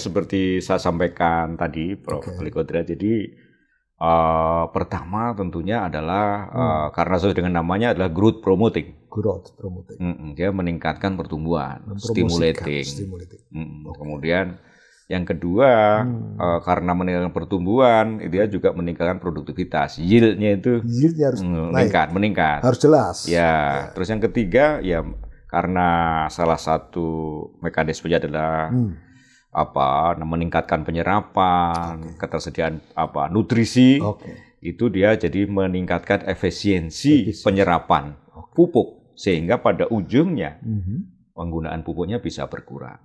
Seperti saya sampaikan tadi, Prof. Klikodra, jadi pertama tentunya adalah karena sesuai dengan namanya adalah growth promoting. Growth promoting. Dia meningkatkan pertumbuhan, stimulating. Kemudian yang kedua, karena meningkatkan pertumbuhan, dia juga meningkatkan produktivitas. Yieldnya itu harus meningkat. Harus jelas. Ya. Terus yang ketiga, ya karena salah satu mekanismenya adalah meningkatkan penyerapan, ketersediaan nutrisi. Itu dia jadi meningkatkan efisiensi penyerapan pupuk sehingga pada ujungnya penggunaan pupuknya bisa berkurang.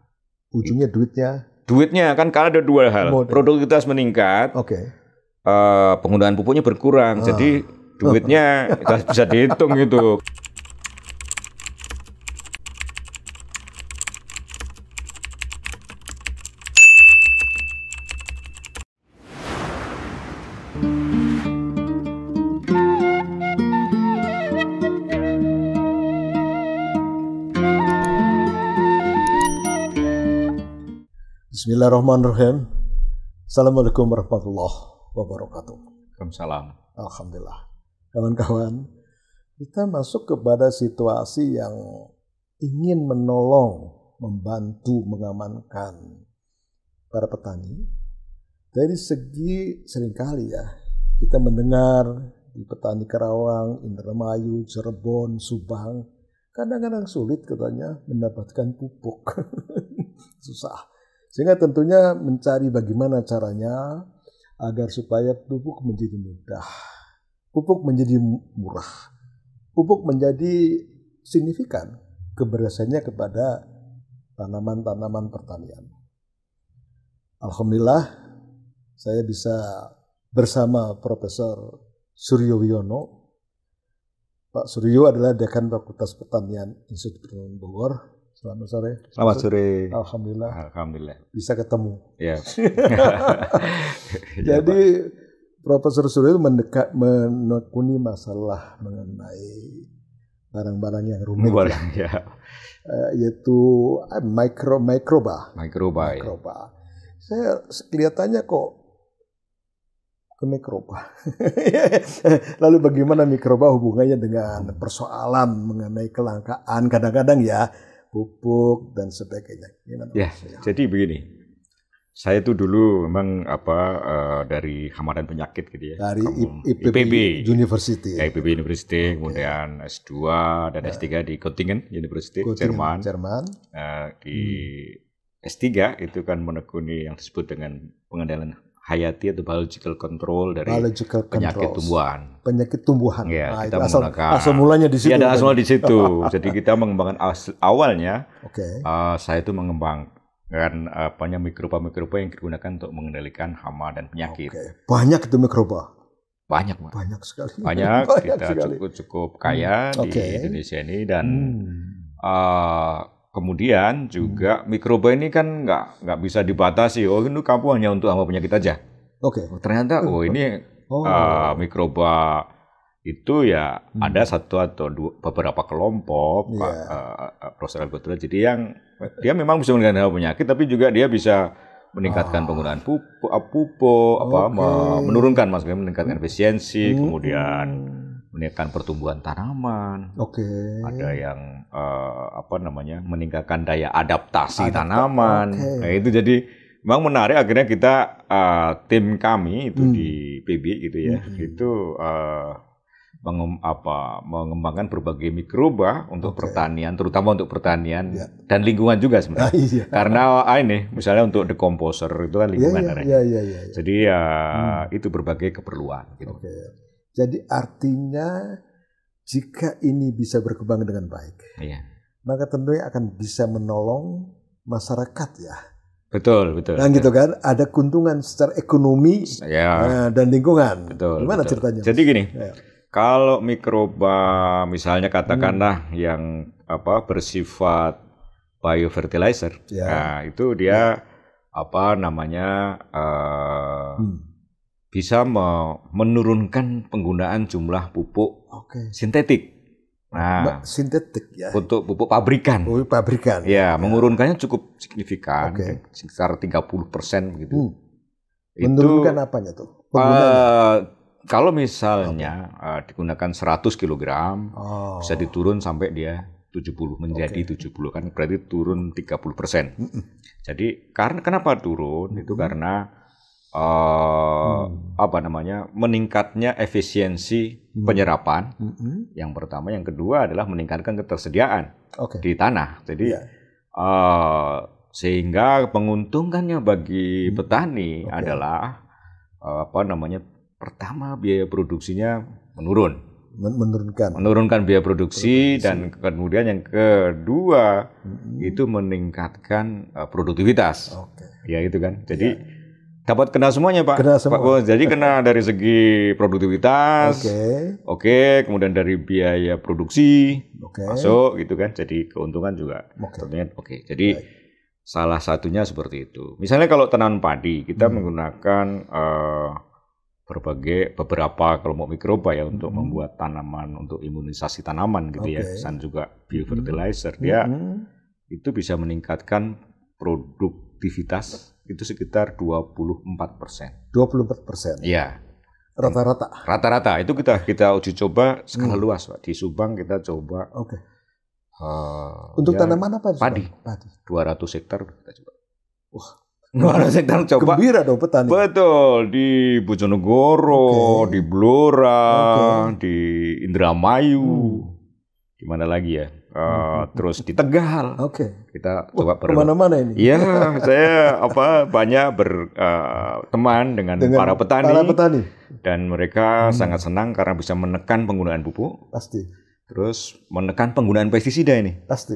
Ujungnya duitnya kan karena ada dua hal, produktivitas meningkat, penggunaan pupuknya berkurang, jadi duitnya bisa dihitung gitu. Bismillahirrahmanirrahim. Assalamualaikum warahmatullahi wabarakatuh. Waalaikumsalam. Alhamdulillah. Kawan-kawan, kita masuk kepada situasi yang ingin menolong, membantu, mengamankan para petani. Dari segi seringkali ya, kita mendengar di petani Karawang, Indramayu, Cirebon, Subang, kadang-kadang sulit katanya mendapatkan pupuk. Susah. Sehingga tentunya mencari bagaimana caranya agar supaya pupuk menjadi mudah, pupuk menjadi murah, pupuk menjadi signifikan keberhasilannya kepada tanaman-tanaman pertanian. Alhamdulillah saya bisa bersama Profesor Suryo Wiono. Pak Suryo adalah Dekan Fakultas Pertanian Institut Pertanian Bogor. Selamat sore. Selamat sore. Alhamdulillah. Bisa ketemu. Ya. Jadi Profesor Suryo menekuni masalah mengenai barang-barang yang rumit, yaitu mikroba. Saya kelihatannya kok ke mikroba. Lalu bagaimana mikroba hubungannya dengan persoalan mengenai kelangkaan kadang-kadang ya pupuk dan sebagainya. Jadi begini, saya itu dulu memang dari hama dan penyakit gitu ya. Dari IPB University. IPB University, kemudian S2 dan S3 di Göttingen University, Jerman. Di S3 itu kan menekuni yang disebut dengan pengendalian hayati atau biological control dari penyakit tumbuhan. Penyakit tumbuhan. Ya, nah, kita menggunakan asal mulanya di situ. Iya, asal di situ. Jadi kita mengembangkan awalnya. Saya itu mengembangkan mikroba-mikroba yang digunakan untuk mengendalikan hama dan penyakit. Banyak itu mikroba. Banyak sekali. Banyak kita cukup kaya di Indonesia ini dan kemudian juga mikroba ini kan nggak bisa dibatasi. Ini kamu hanya untuk hama penyakit aja. Ternyata ini mikroba itu ya ada satu atau beberapa kelompok, Profesor Klikodra. Jadi yang dia memang bisa mengendalikan hama penyakit, tapi juga dia bisa meningkatkan penggunaan pupuk, meningkatkan efisiensi, kemudian meningkatkan pertumbuhan tanaman. Ada yang meningkatkan daya adaptasi tanaman. Nah, itu jadi memang menarik. Akhirnya kita tim kami itu di PB gitu ya, itu mengembangkan berbagai mikroba untuk pertanian, terutama untuk pertanian dan lingkungan juga sebenarnya. Karena ini misalnya untuk decomposer itu kan lingkungan. Jadi itu berbagai keperluan. Gitu. Jadi artinya jika ini bisa berkembang dengan baik, maka tentunya akan bisa menolong masyarakat ya. Betul. Dan gitu kan, ada keuntungan secara ekonomi dan lingkungan. Gimana ceritanya? Jadi gini, kalau mikroba misalnya katakanlah yang bersifat biofertilizer, nah itu dia bisa menurunkan penggunaan jumlah pupuk sintetik. Nah, sintetik ya. Untuk pupuk pabrikan. Pupuk pabrikan. Ya, menurunkannya cukup signifikan, sekitar 30% gitu. Menurunkan apanya tuh? Kalau misalnya digunakan 100 kg, bisa diturun sampai dia 70 menjadi 70 kan berarti turun 30%. Jadi kenapa turun? Itu karena meningkatnya efisiensi penyerapan. Yang pertama, yang kedua adalah meningkatkan ketersediaan di tanah. Jadi sehingga menguntungkannya bagi petani adalah pertama biaya produksinya menurunkan biaya produksi. Dan kemudian yang kedua itu meningkatkan produktivitas. Ya itu kan. Jadi dapat kena semuanya, Pak. Kena semua. Pak Bos. Jadi kena dari segi produktivitas, kemudian dari biaya produksi masuk, gitu kan. Jadi keuntungan juga tentunya Jadi salah satunya seperti itu. Misalnya kalau tanaman padi, kita menggunakan beberapa kelompok mikroba ya untuk membuat tanaman, untuk imunisasi tanaman gitu ya. Dan juga biofertilizer. Dia itu bisa meningkatkan produktivitas itu sekitar 24%. 24%? Iya. Rata-rata? Rata-rata. Itu kita uji coba skala luas, Pak. Di Subang kita coba. Untuk tanaman apa? Padi. 200 hektar kita coba. Wah, 200 hektar coba. Gembira dong petani. Betul. Di Bojonegoro, di Blora, di Indramayu. Di mana lagi ya? Terus di Tegal. Kita coba kemana-mana ini. Iya, saya banyak berteman dengan para petani. Dan mereka sangat senang karena bisa menekan penggunaan pupuk. Pasti. Terus menekan penggunaan pestisida ini. Pasti.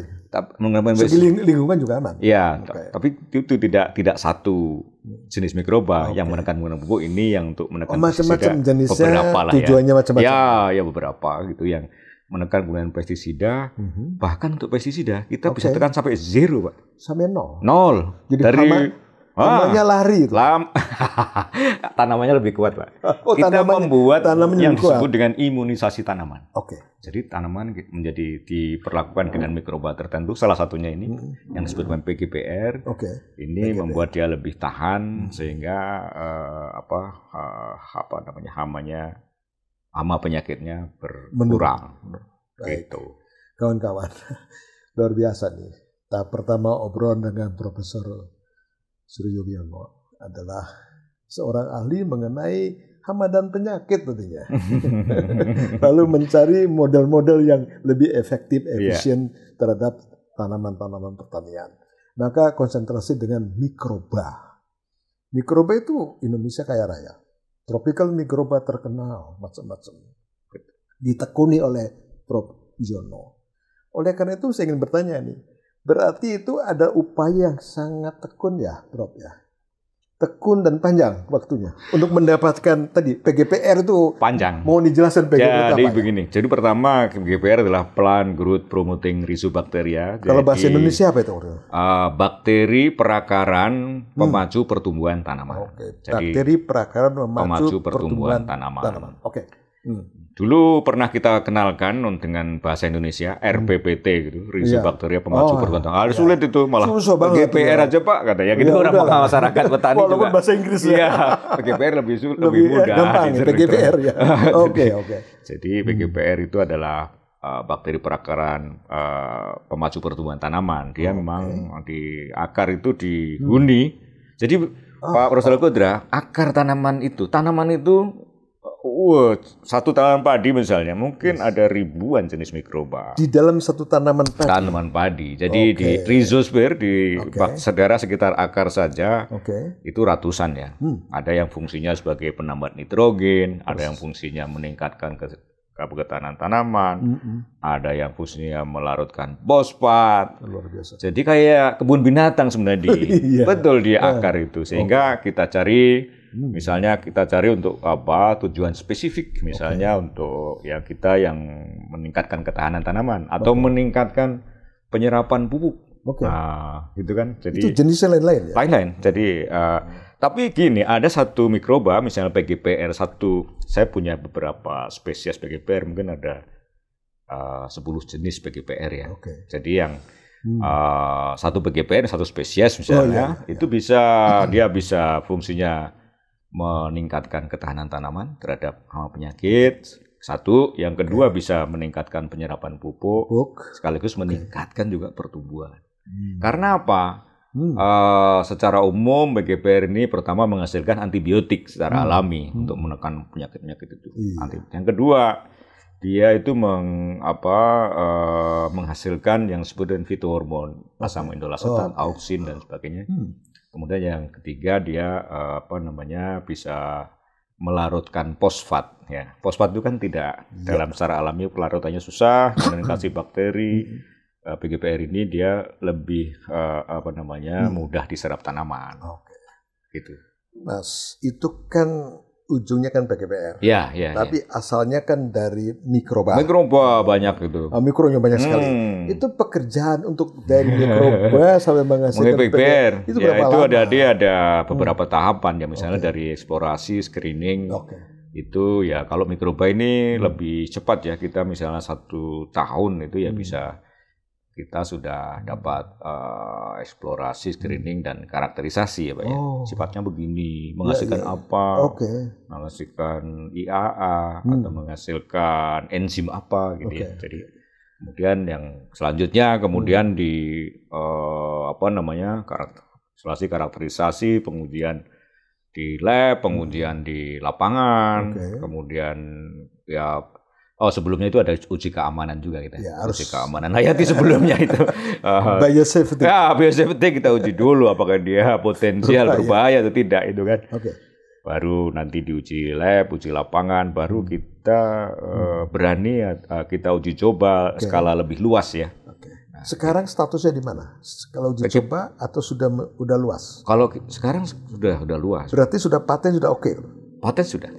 Segi lingkungan juga aman. Iya, tapi itu tidak satu jenis mikroba yang menekan penggunaan pupuk ini yang untuk menekan pestisida. Macam-macam jenisnya. Beberapa lah tujuannya macam-macam. Ya beberapa gitu yang menekan penggunaan pestisida. Bahkan untuk pestisida kita bisa tekan sampai 0, Pak. Sampai 0. Jadi dari hamanya lari itu. Tanamannya lebih kuat, Pak. Kita membuat yang disebut dengan imunisasi tanaman. Jadi tanaman menjadi diperlakukan dengan mikroba tertentu. Salah satunya ini yang disebut dengan PGPR. Ini membuat dia lebih tahan sehingga hama penyakitnya berkurang. Gitu. Kawan-kawan, luar biasa nih. Tahap pertama obrolan dengan Profesor Suryo Wiono adalah seorang ahli mengenai hama dan penyakit tentunya. Lalu mencari model-model yang lebih efektif, efisien terhadap tanaman-tanaman pertanian. Maka konsentrasi dengan mikroba. Mikroba itu Indonesia kaya raya. Tropical mikroba terkenal macam-macam. Ditekuni oleh Prof. Wiono. Oleh karena itu saya ingin bertanya nih. Berarti itu ada upaya yang sangat tekun ya, Prof ya. Tekun dan panjang waktunya untuk mendapatkan tadi PGPR itu panjang. Mau dijelaskan PGPR Jadi begini. Jadi pertama PGPR adalah Plant Growth Promoting Rhizobacteria. Kalau bahasa Indonesia apa itu? Bakteri perakaran pemacu pertumbuhan tanaman. Bakteri perakaran pemacu pertumbuhan tanaman. Dulu pernah kita kenalkan dengan bahasa Indonesia RPPT gitu, Rhizobacteria pemacu pertumbuhan tanaman. Sulit itu malah PGPR aja, Pak, katanya. Gitu orang masyarakat petani walaupun juga. Bahasa Inggris ya. PGPR lebih mudah. Gampang PGPR ya. Oke. Jadi PGPR itu adalah bakteri perakaran pemacu pertumbuhan tanaman. Dia memang di akar itu dihuni. Jadi Pak Profesor Kodra, akar tanaman itu satu tanaman padi misalnya mungkin ada ribuan jenis mikroba di dalam satu tanaman padi. Jadi di rhizosphere di daerah sekitar akar saja itu ratusan ya. Ada yang fungsinya sebagai penambat nitrogen, ada yang fungsinya meningkatkan ketahanan tanaman, ada yang fungsinya melarutkan fosfat. Luar biasa. Jadi kayak kebun binatang sebenarnya betul di akar itu. Sehingga kita cari misalnya untuk tujuan spesifik, misalnya untuk kita yang meningkatkan ketahanan tanaman atau meningkatkan penyerapan pupuk. Nah, gitu kan. Jadi itu jenisnya lain-lain ya? Lain-lain. Jadi tapi gini, ada satu mikroba misalnya PGPR1. Saya punya beberapa spesies PGPR, mungkin ada 10 jenis PGPR ya. Jadi yang satu PGPR, satu spesies misalnya, itu dia bisa fungsinya meningkatkan ketahanan tanaman terhadap hama penyakit. Satu, yang kedua bisa meningkatkan penyerapan pupuk, sekaligus meningkatkan juga pertumbuhan. Karena apa? Secara umum PGPR ini pertama menghasilkan antibiotik secara alami untuk menekan penyakit-penyakit itu. Yang kedua, dia itu menghasilkan yang disebut dengan fitohormon, asam indolasetat, auksin dan sebagainya. Kemudian yang ketiga dia bisa melarutkan fosfat ya. Fosfat itu kan tidak dalam secara alami pelarutannya susah, kemudian kasih bakteri. PGPR ini dia lebih mudah diserap tanaman. Gitu. Mas, itu kan ujungnya kan PGPR. Ya. Tapi asalnya kan dari mikroba. Mikroba banyak itu. Mikronya banyak sekali. Itu pekerjaan untuk dari mikroba sampai menghasilkan PGPR. Itu berapa lama? Ada beberapa tahapan ya, misalnya dari eksplorasi, screening. Itu ya kalau mikroba ini lebih cepat ya, kita misalnya 1 tahun itu ya bisa kita sudah dapat eksplorasi, screening, dan karakterisasi ya Pak ya. Sifatnya begini, menghasilkan apa, menghasilkan IAA, atau menghasilkan enzim apa gitu ya. Jadi kemudian yang selanjutnya di karakterisasi, pengujian di lab, pengujian di lapangan, kemudian ya sebelumnya itu ada uji keamanan juga kita. Uji keamanan hayati sebelumnya itu. Biosafety. Ya, biosafety kita uji dulu apakah dia potensial berbahaya atau tidak itu kan. Baru nanti diuji lab, uji lapangan, baru kita berani kita uji coba skala lebih luas ya. Sekarang statusnya di mana? Kalau uji coba atau sudah luas? Kalau sekarang sudah luas. Berarti sudah paten sudah oke. Paten sudah.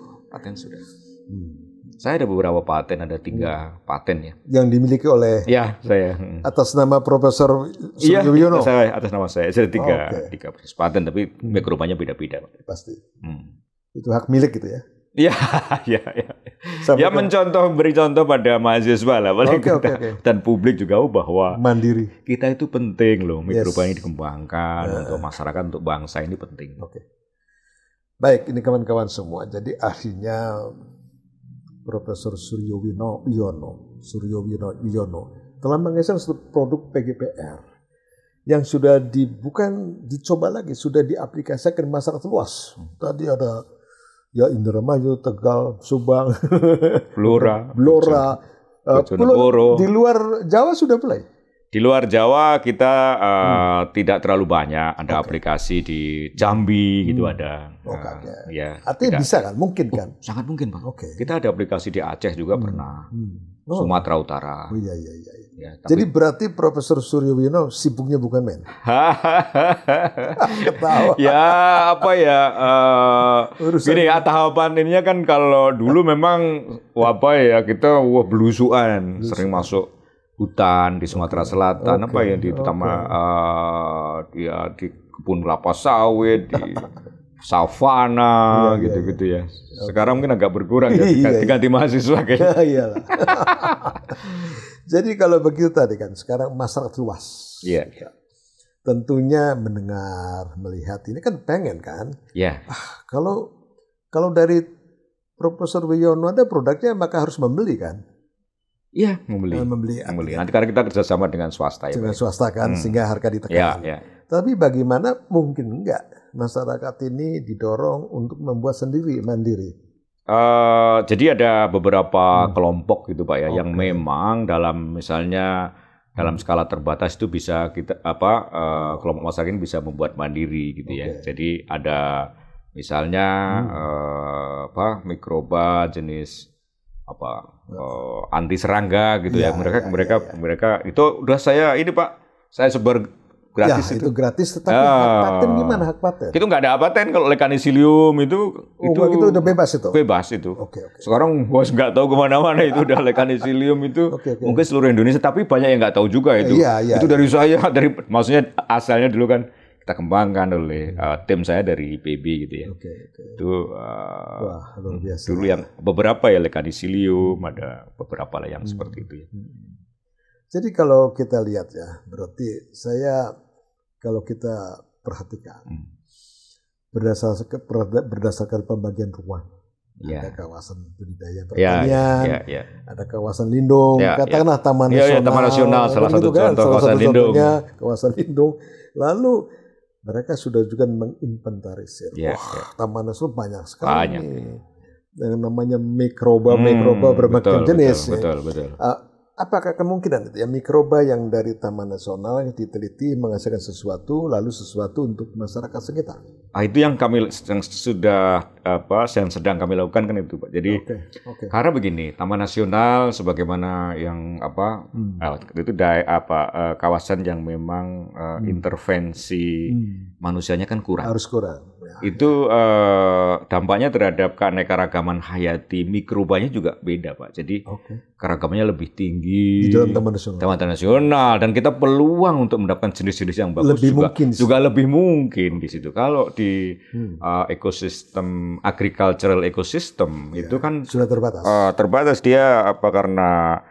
Saya ada beberapa paten, ada 3 paten ya. Yang dimiliki oleh? Ya, saya. Atas nama Profesor Suryoyono? Iya, atas nama saya. Saya ada 3 paten, tapi mikrobanya beda-beda. Pasti. Itu hak milik gitu ya? Iya. Ya beri contoh pada mahasiswa lah. Dan publik juga bahwa mandiri. Kita itu penting loh, mikroba ini dikembangkan untuk masyarakat, untuk bangsa ini penting. Baik, ini kawan-kawan semua. Jadi akhirnya Profesor Suryoyono telah menghasilkan satu produk PGPR yang sudah bukan dicoba lagi, sudah diaplikasikan masyarakat luas. Tadi ada ya Indramayu, Tegal, Subang, Blora, di luar Jawa sudah mulai. Di luar Jawa kita tidak terlalu banyak, ada aplikasi di Jambi gitu ada. Artinya bisa kan, mungkin kan? Sangat mungkin Pak. Kita ada aplikasi di Aceh juga pernah, Sumatera Utara. Ya, Jadi berarti Profesor Suryoyono sibuknya bukan main. Ketawa. Gini ya, tahapan ininya kan kalau dulu memang kita belusuan, sering masuk hutan di Sumatera Selatan, di kebun kelapa sawit, di savana, gitu-gitu ya. Sekarang mungkin agak berkurang ganti mahasiswa kayaknya. Jadi kalau begitu tadi kan, sekarang masyarakat luas. Tentunya mendengar, melihat ini kan pengen kan. Kalau dari Profesor Wiono ada produknya maka harus membeli kan. Iya, membeli. Nanti karena kita kerjasama dengan swasta ya. Dengan swasta kan, sehingga harga ditekan. Tapi bagaimana mungkin enggak masyarakat ini didorong untuk membuat sendiri, mandiri? Jadi ada beberapa kelompok gitu Pak ya, yang memang dalam skala terbatas itu bisa kita kelompok masyarakat ini bisa membuat mandiri gitu ya. Jadi ada misalnya mikroba jenis anti serangga gitu ya. Mereka itu udah saya sebar gratis itu gratis, tetapi hak paten gimana hak paten? Itu nggak ada paten kalau Lecanicilium itu udah bebas itu. Bebas itu. Sekarang bos nggak tahu kemana-mana itu udah Lecanicilium itu mungkin seluruh Indonesia, tapi banyak yang nggak tahu juga itu. Itu dari saya, maksudnya asalnya dulu kan kita kembangkan oleh tim saya dari IPB gitu ya. Itu wah, luar biasa. Dulu yang beberapa ya Lecanicilium, ada beberapa lah yang seperti itu ya. Jadi kalau kita lihat ya, berarti kalau kita perhatikan berdasarkan pembagian ruang. Ada kawasan budidaya pertanian, ada kawasan lindung, katakanlah Taman Nasional. Taman Nasional salah satu contoh kawasan lindung. Kawasan lindung. Lalu mereka sudah juga menginventarisir. Taman Nasional banyak sekali. Yang namanya mikroba berbagai jenis. Betul. Apakah kemungkinan itu ya mikroba yang dari Taman Nasional yang diteliti menghasilkan sesuatu lalu sesuatu untuk masyarakat sekitar? Itu yang sedang kami lakukan kan itu, Pak. Jadi karena begini, Taman Nasional sebagaimana yang itu kawasan yang memang intervensi manusianya kan kurang. Harus kurang. Itu dampaknya terhadap keanekaragaman hayati mikrobanya juga beda, Pak. Jadi keragamannya lebih tinggi di dalam Taman Nasional dan kita peluang untuk mendapatkan jenis-jenis yang bagus juga lebih mungkin di situ. Kalau di ekosistem agricultural ecosystem itu kan sudah terbatas. Terbatas dia karena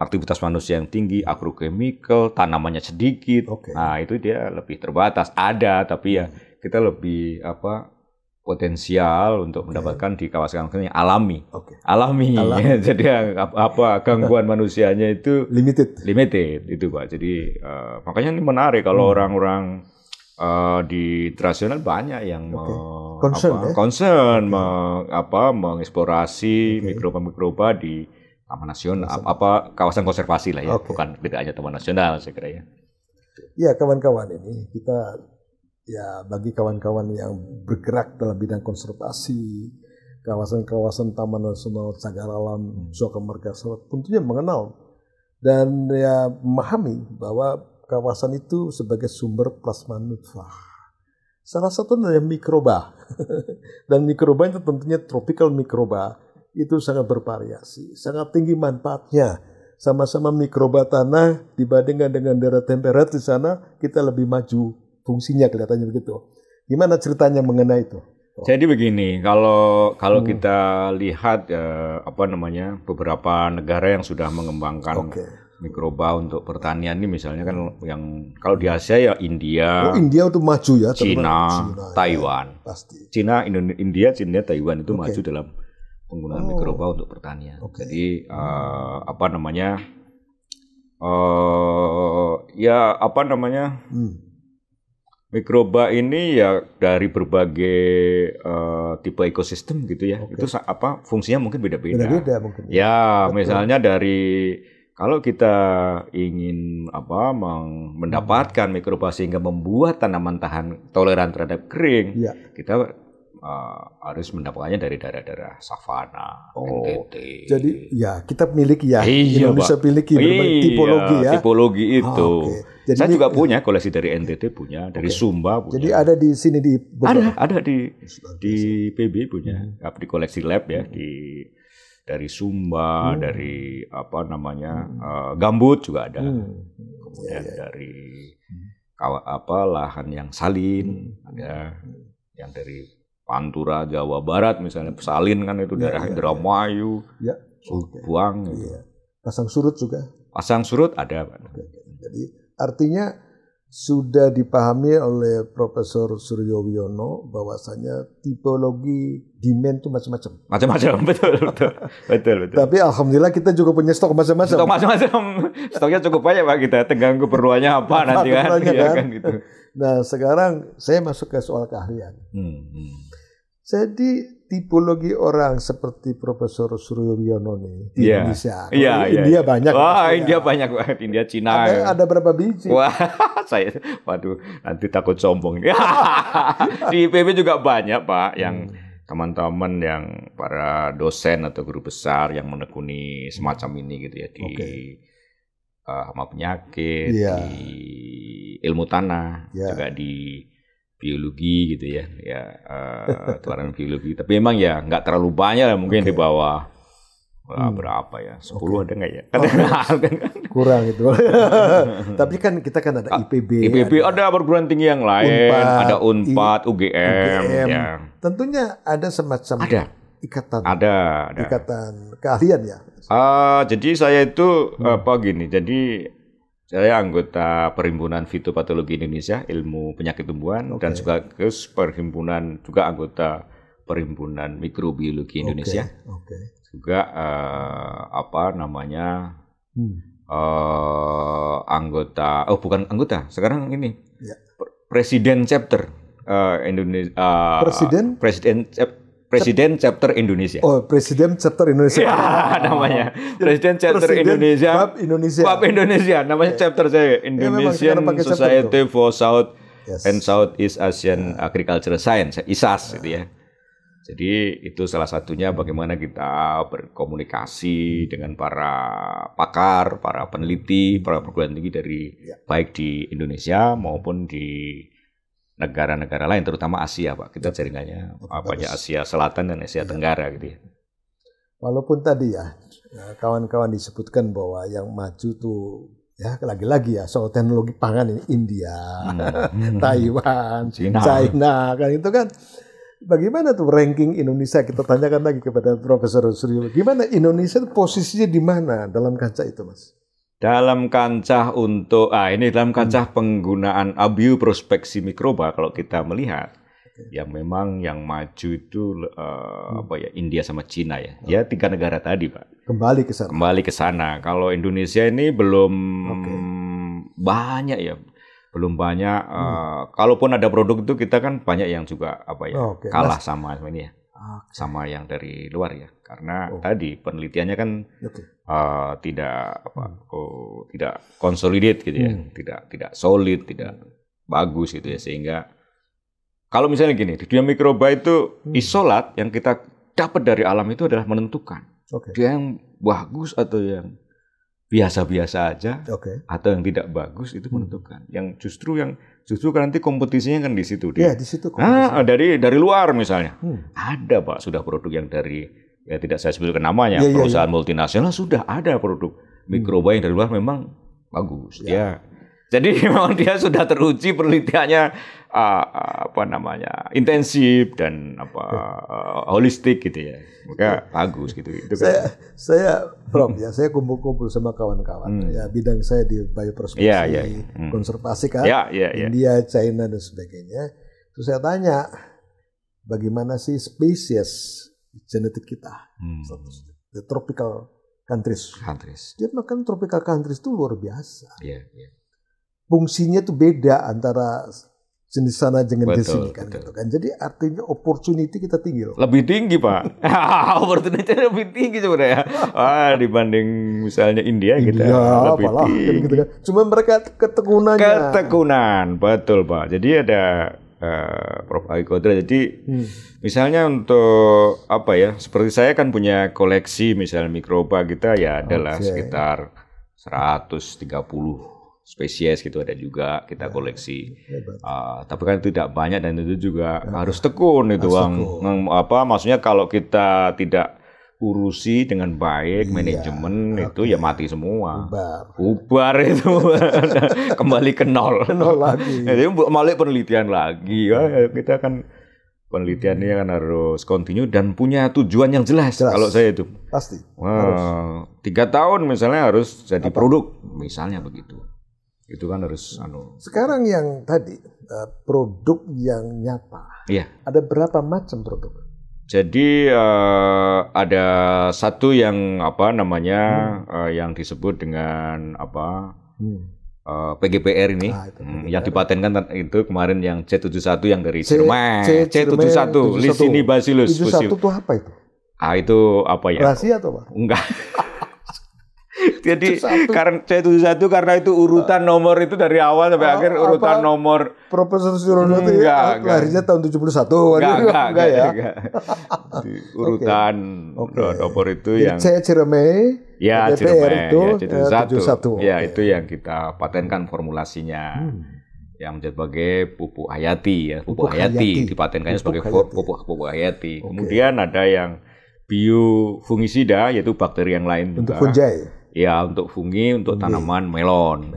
aktivitas manusia yang tinggi, agrochemical, tanamannya sedikit. Nah, itu dia lebih terbatas. Ada tapi ya kita lebih potensial untuk mendapatkan di kawasan-kawasan yang alami. Alami. Jadi gangguan manusianya itu limited itu, Pak. Jadi makanya ini menarik kalau orang-orang di internasional banyak yang concern mengeksplorasi mikroba-mikroba di Taman Nasional, kawasan konservasi lah ya, bukan tidak hanya Taman Nasional saya kira ya. Ya kawan-kawan ini kita bagi kawan-kawan yang bergerak dalam bidang konservasi, kawasan-kawasan Taman Nasional Cagar Alam Suaka Margasatwa tentunya mengenal dan memahami bahwa kawasan itu sebagai sumber plasma nutfah. Salah satu adalah mikroba. Dan mikroba itu tentunya tropical mikroba itu sangat bervariasi, sangat tinggi manfaatnya. Sama-sama mikroba tanah dibandingkan dengan daerah temperat di sana kita lebih maju fungsinya kelihatannya begitu. Gimana ceritanya mengenai itu? Jadi begini, kalau kita lihat beberapa negara yang sudah mengembangkan mikroba untuk pertanian ini misalnya kan yang kalau di Asia ya India. India itu maju ya. Cina, Taiwan. Pasti. India, Taiwan itu maju dalam penggunaan mikroba untuk pertanian. Jadi mikroba ini ya dari berbagai tipe ekosistem gitu ya. Itu fungsinya mungkin beda-beda. Beda-beda mungkin. Ya, misalnya dari kalau kita ingin mendapatkan mikroba sehingga membuat tanaman tahan toleran terhadap kering, kita harus mendapatkannya dari daerah-daerah savana, NTT. Jadi ya kita miliki Indonesia miliki tipologi ya. Tipologi itu. Jadi saya juga punya koleksi dari NTT punya, dari Sumba punya. Jadi ada di sini di ada di PB punya, di koleksi lab ya dari Sumba, dari gambut juga ada. Kemudian dari lahan yang salin ada, yang dari Pantura Jawa Barat misalnya salin kan itu daerah Indramayu, Subang. Pasang surut juga. Pasang surut ada. Jadi artinya sudah dipahami oleh Profesor Suryo Wiono bahwasanya tipologi demand itu macam-macam. Macam-macam, betul. Tapi alhamdulillah kita juga punya stok macam-macam. Stok macam-macam. Stoknya cukup banyak Pak, kita tergantung keperluannya apa nanti kan. Kan gitu. Nah, sekarang saya masuk ke soal keahlian. Jadi tipologi orang seperti Profesor Suryo Wiono nih di Indonesia. India banyak. Wah, India banyak banget. India, Cina. Ada berapa biji? Wah, nanti takut sombong. Di IPB juga banyak, Pak, yang teman-teman yang para dosen atau guru besar yang menekuni semacam ini gitu ya di hama penyakit, di ilmu tanah, juga di biologi gitu ya, tularan biologi. Tapi memang ya nggak terlalu banyak lah mungkin di bawah Berapa ya? 10 ada nggak ya? Kurang itu. Tapi kan kita kan ada IPB. Ada perguruan tinggi yang lain, ada UNPAD, UGM. Ya. Tentunya ada semacam ikatan. Ada. Ikatan keahlian ya. Jadi saya itu gini. Jadi saya anggota Perhimpunan Fitopatologi Indonesia, Ilmu Penyakit Tumbuhan, dan juga anggota Perhimpunan Mikrobiologi Indonesia. Juga bukan anggota, sekarang ini Presiden Chapter Indonesia. Presiden Chapter Indonesia. Oh, Presiden Chapter Indonesia. Ya, namanya. Presiden Chapter Indonesia. Bab Indonesia. Namanya chapter saya. Indonesian Society for South and Southeast Asian Agricultural Science, ISAS gitu ya. Jadi itu salah satunya bagaimana kita berkomunikasi dengan para pakar, para peneliti, para perguruan tinggi dari baik di Indonesia maupun di negara-negara lain, terutama Asia, Pak. Kita jaringannya Asia Selatan dan Asia Tenggara gitu ya. Walaupun tadi ya kawan-kawan disebutkan bahwa yang maju tuh ya lagi-lagi ya soal teknologi pangan ini India, Taiwan, China kan itu kan. Bagaimana tuh ranking Indonesia? Kita tanyakan lagi kepada Profesor Suryo. Gimana Indonesia posisinya di mana dalam kancah itu, Mas? Dalam kancah dalam kancah penggunaan bioprospeksi mikroba kalau kita melihat yang memang yang maju itu India sama Cina ya. Ya 3 negara tadi, Pak. Kembali ke sana. Kalau Indonesia ini belum banyak ya. Belum banyak kalaupun ada produk itu kita kan banyak yang juga kalah sama ini ya. Sama yang dari luar ya. Karena tadi penelitiannya kan tidak konsolidate gitu ya. Tidak solid, tidak bagus gitu ya, sehingga kalau misalnya gini, di dunia mikroba itu isolat yang kita dapat dari alam itu adalah menentukan. Dia yang bagus atau yang biasa-biasa aja atau yang tidak bagus itu menentukan. Yang justru kan nanti kompetisinya kan di situ. Iya, di situ kompetisinya. Dari luar misalnya. Ada, Pak, sudah produk yang dari tidak saya sebutkan namanya, perusahaan multinasional sudah ada produk mikroba yang dari luar memang bagus. Ya. Jadi memang dia sudah teruji penelitiannya intensif dan holistik gitu ya. Maka bagus gitu. Itu kan. Saya Prof ya, saya kumpul-kumpul sama kawan-kawan ya, bidang saya di bioprospeksi, konservasi kan, India, China dan sebagainya. Terus saya tanya, bagaimana sih spesies genetik kita? The tropical countries. Dia makan tropical countries itu luar biasa. Fungsinya tuh beda antara jenis sana dengan jenis sini kan, gitu kan. Jadi artinya opportunity kita tinggi loh. Lebih tinggi, Pak. Opportunity lebih tinggi sebenarnya. Dibanding misalnya India kita lebih tinggi. Gitu kan. Cuma mereka ketekunan, betul, Pak. Jadi ada Prof. Awi Kodra. Jadi misalnya untuk seperti saya kan punya koleksi misalnya mikroba kita ya adalah sekitar 130 spesies gitu ada juga kita koleksi. Tapi kan tidak banyak dan itu juga harus tekun itu, maksudnya kalau kita tidak urusi dengan baik manajemen itu ya mati semua. Bubar itu. Kembali ke nol lagi. Jadi balik penelitian lagi. Kita kan penelitiannya kan harus continue dan punya tujuan yang jelas. Kalau saya itu. Pasti. 3 tahun misalnya harus jadi produk misalnya begitu. Itu kan harus Sekarang yang tadi produk yang nyata. Iya. Ada berapa macam produk? Jadi ada satu yang yang disebut dengan PGPR ini yang dipatenkan itu kemarin yang C71 yang dari Jerman. C71 Lisinibacillus. C71 itu apa itu? Itu apa ya? Rahasia atau apa? Enggak. Jadi karena C71 karena itu urutan nomor itu dari awal sampai akhir urutan nomor. Profesor Surono itu lahirnya tahun 71. Enggak ya. Urutan nomor itu yang C Ciremai. Ya, Ciremai itu C71. Ya, itu yang kita patenkan formulasinya. Yang menjadi sebagai pupuk hayati ya. Pupuk hayati dipatenkannya sebagai pupuk hayati. Kemudian ada yang biofungisida, yaitu bakteri yang lain untuk juga. fungi. Ya, untuk fungi, untuk tanaman melon.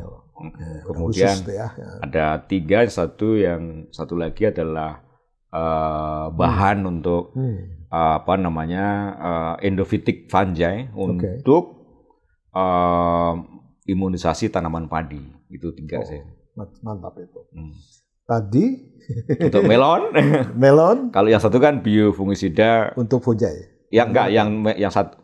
Kemudian ada 3, satu lagi adalah bahan untuk endophytic fungi untuk imunisasi tanaman padi. Itu 3 sih. Mantap itu. Tadi untuk melon. Melon. Kalau yang satu kan biofungisida untuk fungi. Ya enggak, yang satu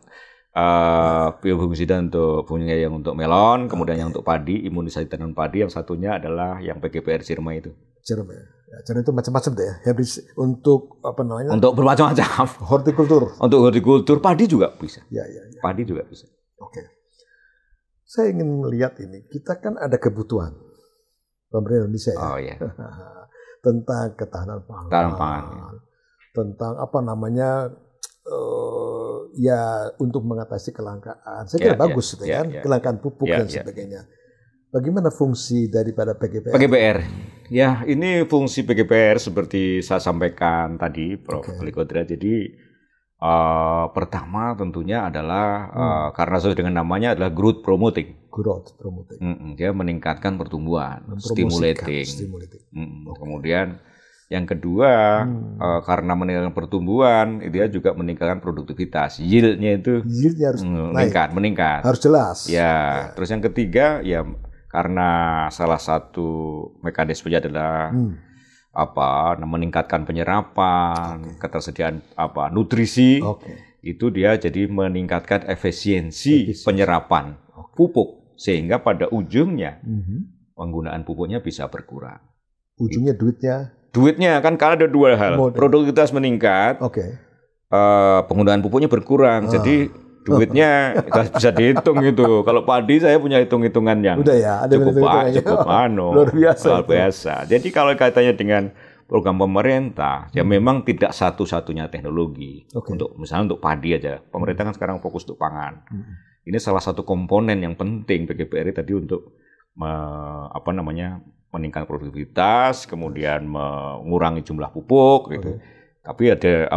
biofungisida untuk fungi yang untuk melon, kemudian yang untuk padi, imunisasi tanaman padi, yang satunya adalah yang PGPR Cirma itu. Cirma. Ya, Cirma itu macam-macam deh ya. Untuk apa namanya? Untuk bermacam-macam. Hortikultur. Untuk hortikultur, padi juga bisa. Ya. Padi juga bisa. Oke. Saya ingin melihat ini. Kita kan ada kebutuhan pemerintah Indonesia ya. Oh iya. Tentang ketahanan pangan. Tentang apa namanya? Ya untuk mengatasi kelangkaan. Saya kira bagus itu kan, kelangkaan pupuk dan sebagainya. Bagaimana fungsi daripada PGPR? PGPR. Ya, ini fungsi PGPR seperti saya sampaikan tadi, Prof. Alikodra. Jadi pertama tentunya adalah karena sesuai dengan namanya adalah growth promoting. Growth promoting. Dia meningkatkan pertumbuhan, stimulating. Kemudian yang kedua, karena meningkatkan pertumbuhan, dia juga meningkatkan produktivitas. Yield-nya itu harus meningkat. Harus jelas. Ya. Terus yang ketiga, ya karena salah satu mekanismenya adalah meningkatkan penyerapan, ketersediaan nutrisi. Itu dia jadi meningkatkan efisiensi penyerapan pupuk, sehingga pada ujungnya penggunaan pupuknya bisa berkurang. Ujungnya duitnya kan karena ada 2 hal. Produktivitas meningkat, penggunaan pupuknya berkurang. Jadi duitnya bisa dihitung gitu. Kalau padi saya punya hitung-hitungan yang cukup luar biasa. Jadi kalau kaitannya dengan program pemerintah, ya memang tidak satu-satunya teknologi. Untuk misalnya untuk padi aja, pemerintah kan sekarang fokus untuk pangan. Ini salah satu komponen yang penting PGPR tadi untuk meningkatkan produktivitas, kemudian mengurangi jumlah pupuk gitu. Tapi ada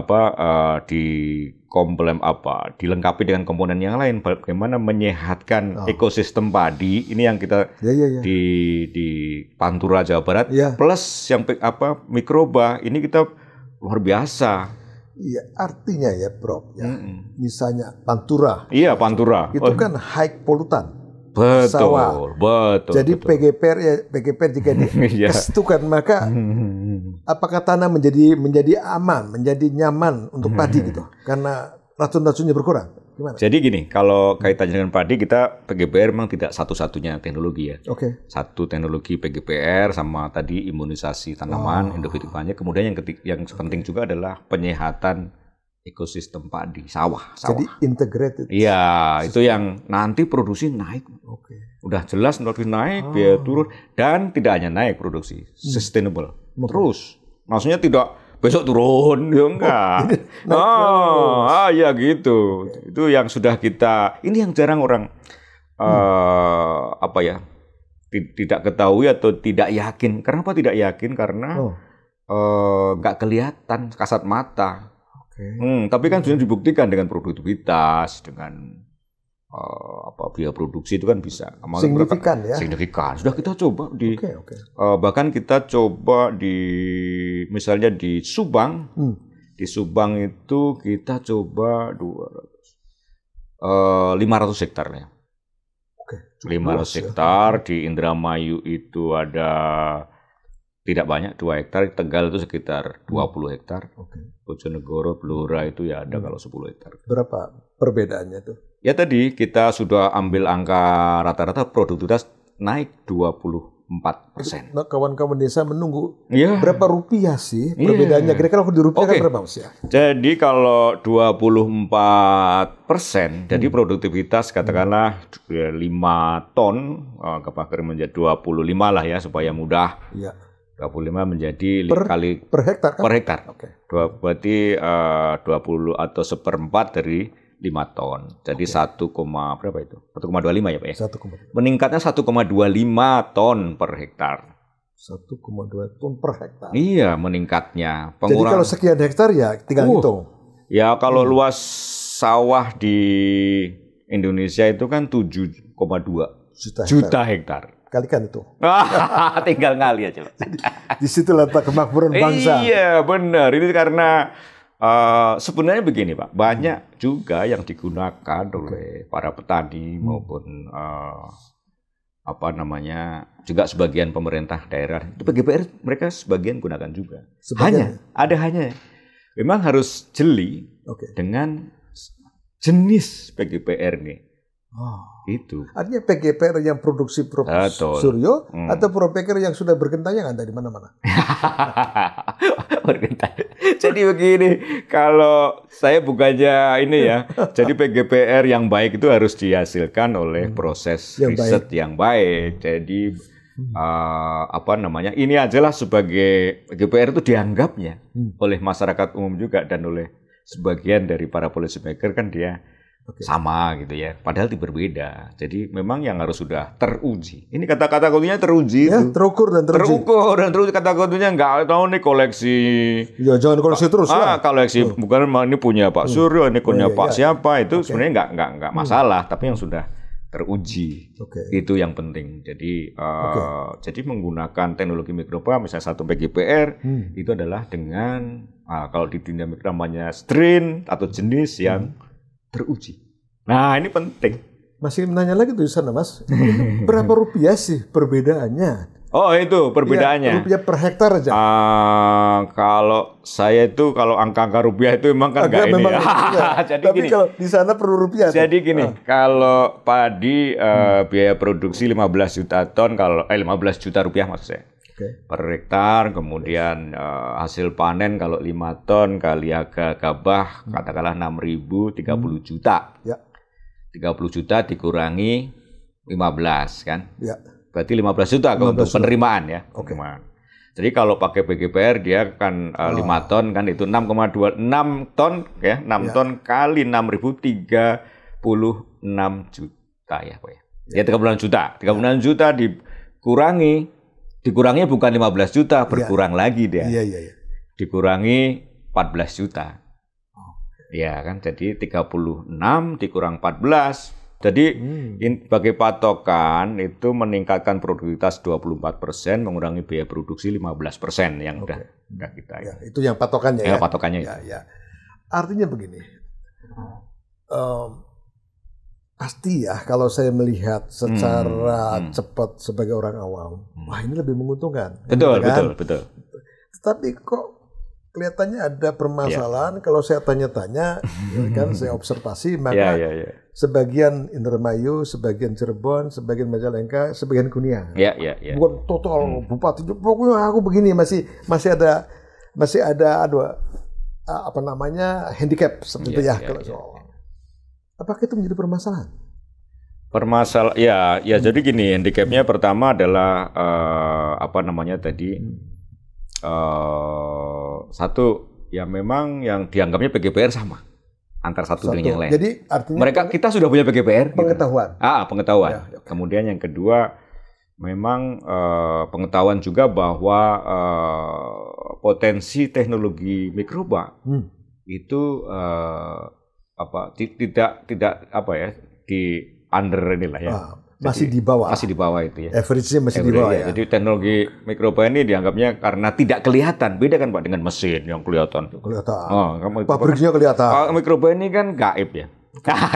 dilengkapi dengan komponen yang lain, bagaimana menyehatkan ekosistem padi. Ini yang kita di Pantura Jawa Barat plus yang mikroba ini kita luar biasa. Iya, artinya ya, Prof. Ya. Misalnya Pantura. Iya, Pantura. Itu kan high polutan. Betul, sawah. Betul. Jadi betul. PGPR jika ditestukan maka apakah tanah menjadi aman, menjadi nyaman untuk padi gitu? Karena racun-racunnya berkurang. Gimana? Jadi gini, kalau kaitannya dengan padi, PGPR memang tidak satu-satunya teknologi ya. Satu teknologi PGPR sama tadi imunisasi tanaman, endofytic fungi. Kemudian yang penting juga adalah penyehatan ekosistem padi, sawah. Jadi integrated. Iya, itu yang nanti produksi naik. Udah jelas produksi naik, biaya turun, dan tidak hanya naik produksi, sustainable. Terus, maksudnya tidak besok turun, ya enggak. Ya gitu. Itu yang sudah ini yang jarang orang tidak ketahui atau tidak yakin. Kenapa tidak yakin? Karena nggak kelihatan kasat mata. Tapi kan sudah dibuktikan dengan produktivitas, dengan biaya produksi itu kan bisa. Signifikan ya? Signifikan. Sudah kita coba bahkan kita coba misalnya di Subang. Di Subang itu kita coba 500 hektar ya. 500 hektar. Di Indramayu itu ada tidak banyak, 2 hektar. Tegal itu sekitar 20 hektar. Bojonegoro, Blora itu ya ada kalau 10 hektar. Berapa perbedaannya tuh? Ya tadi kita sudah ambil angka rata-rata produktivitas naik 24%. Nah, kawan-kawan desa menunggu berapa rupiah sih perbedaannya? Kira-kira kalau dirupiahkan berapa Mas ya? Jadi kalau 24%, jadi produktivitas katakanlah 5 ton, kebakar menjadi 25 lah ya supaya mudah. 25 menjadi per hektar kan? Per hektar. Berarti 20 atau 1/4 dari 5 ton. Jadi 1,25 ya Pak ya? 1,25. Meningkatnya 1,25 ton per hektar. 1,2 ton per hektar. Iya, meningkatnya. Jadi kalau sekian hektar ya tinggal hitung. Ya kalau luas sawah di Indonesia itu kan 7,2 juta hektar. Kalikan itu. Tinggal ngali aja. Di situ letak kemakmuran bangsa. Iya benar. Ini karena sebenarnya begini Pak, banyak juga yang digunakan oleh para petani maupun apa namanya juga sebagian pemerintah daerah. Itu PGPR mereka sebagian gunakan juga. Sebagian. Hanya. Memang harus jeli dengan jenis PGPR nih. Itu. Artinya PGPR yang produksi Prof. Suryo atau PGPR yang sudah bergentayangan dari mana-mana? Bergentayangan. Jadi begini, kalau saya bukannya ini ya, jadi PGPR yang baik itu harus dihasilkan oleh proses riset yang baik. Jadi apa namanya? Ini ajalah sebagai PGPR itu dianggapnya oleh masyarakat umum juga dan oleh sebagian dari para policy maker kan dia sama gitu ya, padahal itu berbeda. Jadi memang yang harus sudah teruji. Ini kata-kata kuncinya teruji ya, itu. Terukur dan teruji. Kata kuncinya nggak tahu nih koleksi. Ya jangan koleksi terus lah. Koleksi bukan ini punya Pak Suryo, ini punya Pak siapa itu sebenarnya nggak masalah, tapi yang sudah teruji itu yang penting. Jadi jadi menggunakan teknologi mikroba misalnya satu PGPR itu adalah dengan kalau di dunia mikro namanya strain atau jenis yang teruji. Nah, ini penting. Masih menanya lagi tuh di sana, Mas. Berapa rupiah sih perbedaannya? Oh, itu perbedaannya. Ya, rupiah per hektar aja. Kalau saya itu kalau angka-angka rupiah itu memang kan enggak ini. Jadi tapi gini, kalau di sana perlu rupiah. Jadi gini, kalau padi biaya produksi 15 juta ton kalau 15 juta rupiah maksud saya. Per hektar, kemudian hasil panen kalau 5 ton kali harga gabah katakanlah 6.000 30 juta. Ya. 30 juta dikurangi 15 kan? Ya. Berarti 15 juta untuk penerimaan ya. Jadi kalau pakai PGPR dia kan 5 ton kan itu 6,26 ton ya, 6 ton kali 6.000 36 juta ya Pak ya. Ya 36 juta. 36 juta dikurangi bukan 15 juta, berkurang lagi dia. Iya. Dikurangi 14 juta. Ya kan, jadi 36 dikurang 14. Jadi sebagai patokan itu meningkatkan produktivitas 24%, mengurangi biaya produksi 15% yang udah kita. Ya, itu yang patokannya ya. Patokannya. Ya. Artinya begini. Pasti ya kalau saya melihat secara cepat sebagai orang awam, wah ini lebih menguntungkan. Betul. Tapi kok kelihatannya ada permasalahan. Kalau saya tanya-tanya, kan saya observasi, maka sebagian Indramayu, sebagian Cirebon, sebagian Majalengka, sebagian Kuningan. Bukan total bupati. Pokoknya aku begini masih ada apa namanya handicap seperti itu ya. Apakah itu menjadi permasalahan? Ya jadi gini, handicapnya pertama adalah apa namanya tadi satu ya memang yang dianggapnya PGPR sama antara satu dengan yang lain. Jadi artinya kita sudah punya PGPR. Pengetahuan. Pengetahuan. Ya. Kemudian yang kedua memang pengetahuan juga bahwa potensi teknologi mikroba itu tidak apa ya di under inilah ya. Masih di bawah. Masih di bawah itu ya. Average-nya masih di bawah ya. Jadi teknologi mikroba ini dianggapnya karena tidak kelihatan. Beda kan Pak dengan mesin yang kelihatan. Pabriknya kelihatan. Mikroba ini kan gaib ya.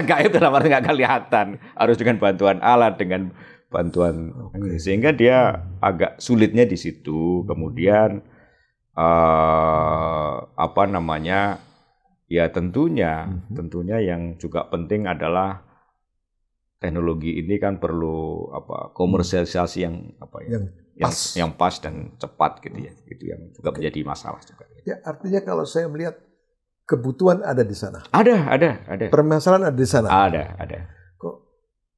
Gaib dalam arti nggak kelihatan. Harus dengan bantuan alat, dengan bantuan sehingga dia agak sulitnya di situ. Kemudian apa namanya? Ya tentunya yang juga penting adalah teknologi ini kan perlu komersialisasi yang yang pas dan cepat gitu ya. Itu yang juga menjadi masalah juga. Ya artinya kalau saya melihat kebutuhan ada di sana. Ada. Permasalahan ada di sana. Ada. Kok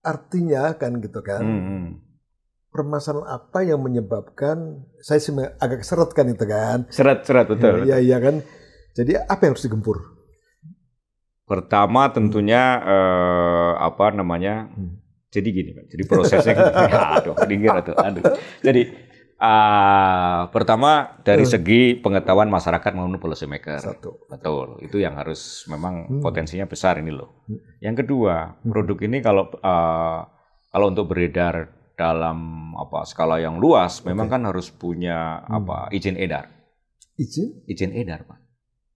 artinya kan gitu kan. Permasalahan apa yang menyebabkan saya sih agak seret kan itu kan. Seret betul. Iya kan. Jadi apa yang harus digempur? Pertama tentunya apa namanya? Jadi gini, Pak. Jadi prosesnya aduh. Jadi Pertama dari segi pengetahuan masyarakat maupun policy maker. Satu. Betul, itu yang harus memang potensinya besar ini loh. Yang kedua, produk ini kalau untuk beredar dalam skala yang luas, memang kan harus punya izin edar. Izin edar, Pak.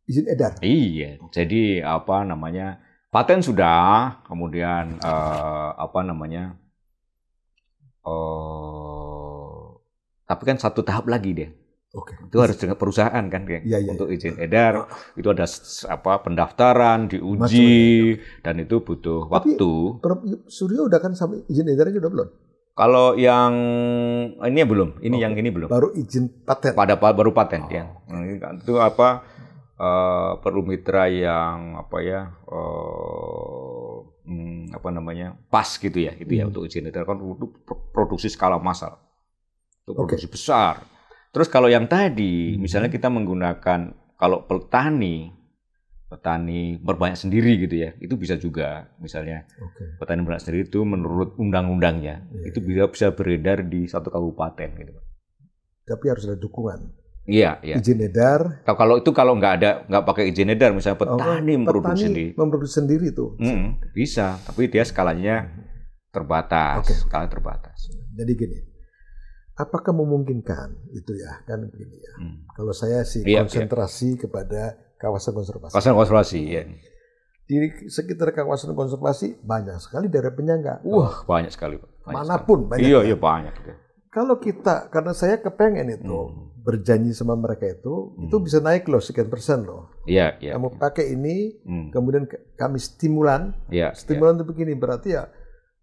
Izin edar. Iya. Jadi paten sudah, kemudian tapi kan satu tahap lagi deh. Itu harus dengan perusahaan kan, untuk izin edar itu ada pendaftaran, diuji, dan itu butuh waktu. Suryo udah kan sampai izin edarnya udah belum? Kalau yang ini belum, yang ini belum. Baru izin paten. Baru paten ya. Itu perlu mitra yang pas gitu ya, itu ya untuk izin edar kan untuk produksi skala massal. Itu produksi besar. Terus kalau yang tadi, misalnya kita menggunakan, kalau petani berbanyak sendiri gitu ya, itu bisa juga. Misalnya petani berbanyak sendiri itu menurut undang-undangnya, itu bisa beredar di satu kabupaten gitu. Tapi harus ada dukungan. Iya. Izin edar. Kalau nggak pakai izin edar, misalnya petani memproduksi sendiri itu. Bisa, tapi dia skalanya terbatas. Skala terbatas. Jadi gini. Apakah memungkinkan itu ya kan begini ya. Kalau saya sih konsentrasi kepada kawasan konservasi. Kawasan konservasi ya. Di sekitar kawasan konservasi banyak sekali daerah penyangga. Wah, banyak sekali, Pak. Manapun banyak. Iya, banyak. Kalau karena saya kepengen itu berjanji sama mereka itu bisa naik loh sekian persen loh. Iya. Kamu pakai ini, kemudian kami stimulan. Stimulan itu begini, berarti ya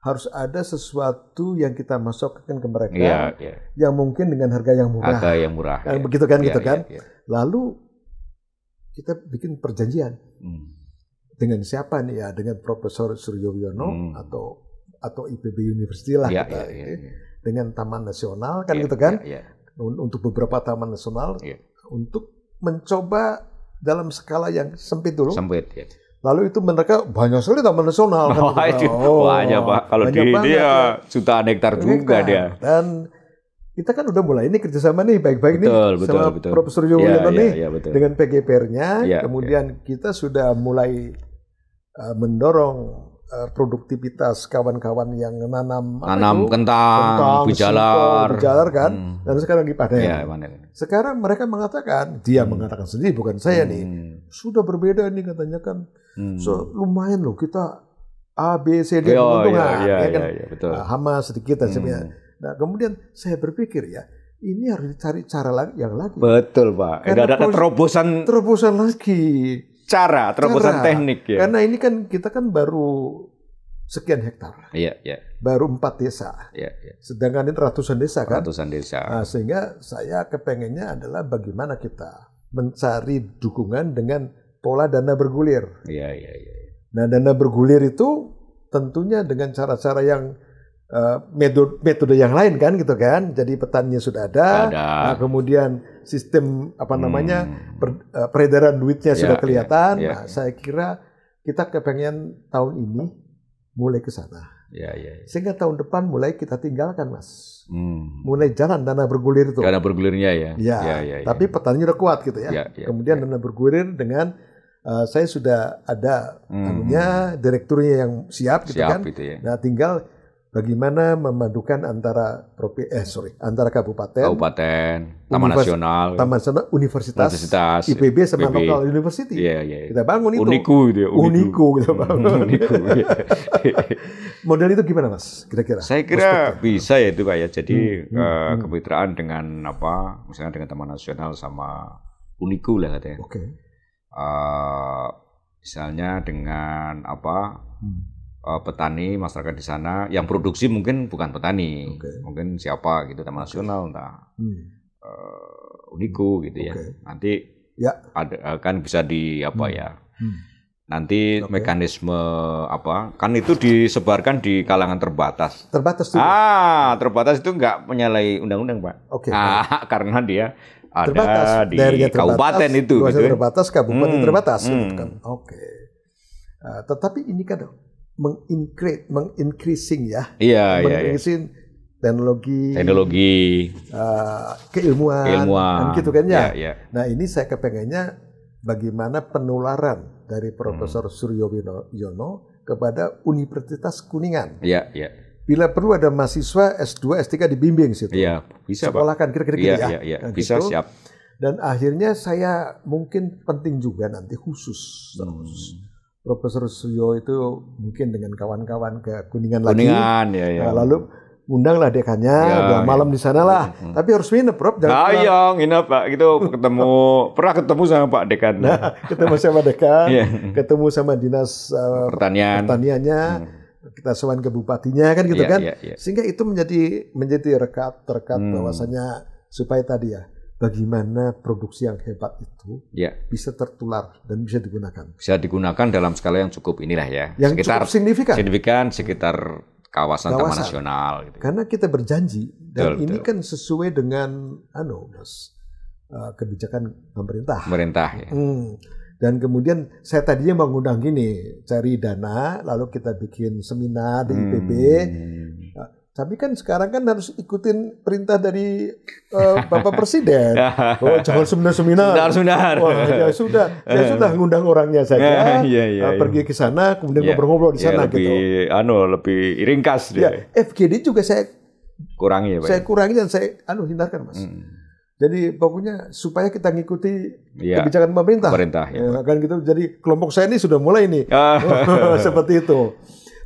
harus ada sesuatu yang kita masukkan ke mereka yang mungkin dengan harga yang murah. Harga yang murah. Kan begitu kan gitu kan. Lalu kita bikin perjanjian. Dengan siapa nih ya? Dengan Profesor Suryo Wiono atau IPB University lah kita. Dengan Taman Nasional kan gitu kan. Untuk beberapa taman nasional untuk mencoba dalam skala yang sempit dulu. Lalu itu mereka banyak sekali taman nasional. Banyak, Pak. Kalau dia jutaan hektar juga dia. Dan kita kan udah mulai ini kerjasama nih baik-baik nih sama Profesor Yowono nih dengan PGPR-nya. Kemudian kita sudah mulai mendorong produktivitas kawan-kawan yang nanam kentang, bijalar kan. Dan sekarang lagi panen. Sekarang mereka mengatakan, dia mengatakan sendiri bukan saya nih. Sudah berbeda nih katanya kan. So lumayan loh kita A, B, C, D menguntungkan. Betul. Hama sedikit dan sebenarnya. Nah kemudian saya berpikir ya, ini harus dicari cara yang lagi. Betul, Pak. Ada terobosan lagi. Terobosan teknik ya. Karena ini kan kita kan baru sekian hektar. Baru 4 desa. Sedangkan ini ratusan desa kan. Nah, sehingga saya kepengennya adalah bagaimana kita mencari dukungan dengan pola dana bergulir. Nah, dana bergulir itu tentunya dengan cara-cara yang metode yang lain kan gitu kan. Jadi petaninya sudah ada. Nah, kemudian sistem peredaran duitnya sudah kelihatan. Nah, saya kira kita kepengen tahun ini mulai ke sana. Sehingga tahun depan mulai kita tinggalkan, Mas. Mulai jalan dana bergulir itu. Dana bergulirnya ya. Tapi petaninya udah kuat gitu ya. Kemudian dana bergulir dengan saya sudah ada direkturnya yang siap gitu kan. Nah, tinggal bagaimana memadukan antara kabupaten, Taman Nasional, Universitas, IPB sama lokal university. Kita bangun itu. Uniku kita bangun. Model itu gimana, Mas? Kira-kira? Saya kira bisa ya itu, Pak ya. Jadi kemitraan dengan misalnya dengan Taman Nasional sama Uniku lah katanya. Misalnya dengan petani, masyarakat di sana yang produksi mungkin bukan petani, mungkin siapa gitu, Taman Nasional, entah Uniku gitu ya. Nanti kan bisa nanti mekanisme kan itu disebarkan di kalangan terbatas. Terbatas itu nggak menyalahi undang-undang, Pak. Karena dia ada di kabupaten itu. Gitu. Terbatas, kabupaten terbatas. Gitu kan. Tetapi ini kan mengincreasing ya. Mengincreasing teknologi, keilmuan, kan gitu kan ya. Nah ini saya kepengennya bagaimana penularan dari Profesor Suryoyono kepada Universitas Kuningan. Bila perlu ada mahasiswa S2, S3 dibimbing situ. Bisa sekolahkan kira-kira gitu ya. Nah, bisa gitu. Siap. Dan akhirnya saya mungkin penting juga nanti khusus. Profesor Suryo itu mungkin dengan kawan-kawan ke Kuningan lagi. Lalu undanglah dekannya, malam di sana lah. Tapi harus nginep, Prof. Nginep, Pak. Gitu pernah ketemu sama Pak Dekan. Ketemu sama dekan, ketemu sama dinas pertaniannya, kita sowan ke bupatinya kan gitu kan. Sehingga itu menjadi terkat bahwasanya supaya tadi ya, bagaimana produksi yang hebat itu bisa tertular dan bisa digunakan. Bisa digunakan dalam skala yang cukup inilah ya. Yang cukup signifikan sekitar kawasan Taman Nasional. Gitu. Karena kita berjanji dan ini kan sesuai dengan kebijakan pemerintah. Ya. Dan kemudian saya tadinya mengundang gini, cari dana, lalu kita bikin seminar di IPB. Tapi kan sekarang kan harus ikutin perintah dari Bapak Presiden. Jangan seminar. Ya sudah ngundang orangnya saja. Pergi ke sana, kemudian ngobrol-ngobrol di sana gitu. Lebih ringkas dia. FGD juga saya kurangi dan saya hindarkan, Mas. Jadi pokoknya supaya kita ngikuti kebijakan pemerintah. Kan gitu. Jadi kelompok saya ini sudah mulai nih seperti itu.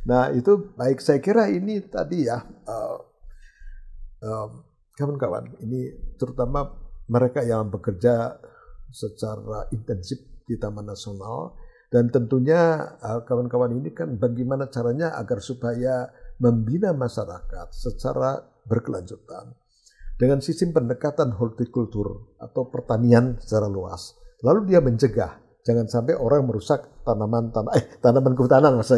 Nah itu baik, saya kira ini tadi ya kawan-kawan, ini terutama mereka yang bekerja secara intensif di Taman Nasional, dan tentunya kawan-kawan ini kan bagaimana caranya agar supaya membina masyarakat secara berkelanjutan dengan sistem pendekatan hortikultur atau pertanian secara luas, lalu dia mencegah jangan sampai orang merusak tanaman kehutanan, Mas.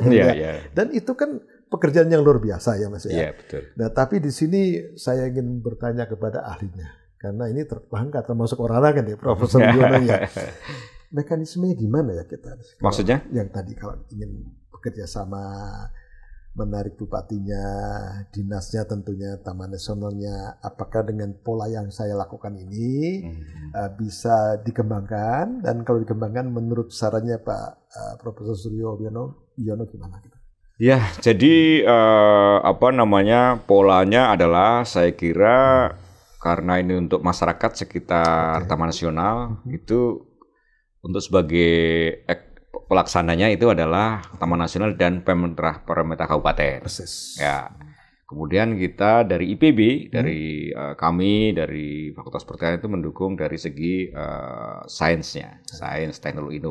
Dan itu kan pekerjaan yang luar biasa ya, Mas ya. Betul. Nah, tapi di sini saya ingin bertanya kepada ahlinya, karena ini terangkat termasuk orang-orang kan ya, Profesor Yono ya. Mekanismenya gimana ya kita? Maksudnya? Yang tadi kalau ingin bekerja sama, menarik bupatinya, dinasnya tentunya, Taman Nasionalnya, apakah dengan pola yang saya lakukan ini bisa dikembangkan, dan kalau dikembangkan menurut sarannya Pak Profesor Suryoyono gimana gitu? Ya, jadi polanya adalah saya kira karena ini untuk masyarakat sekitar Taman Nasional, itu untuk sebagai pelaksananya itu adalah Taman Nasional dan pemerintah kabupaten. Persis. Ya. Kemudian kita dari IPB, dari kami dari Fakultas Pertanian itu mendukung dari segi sainsnya, sains, teknologi,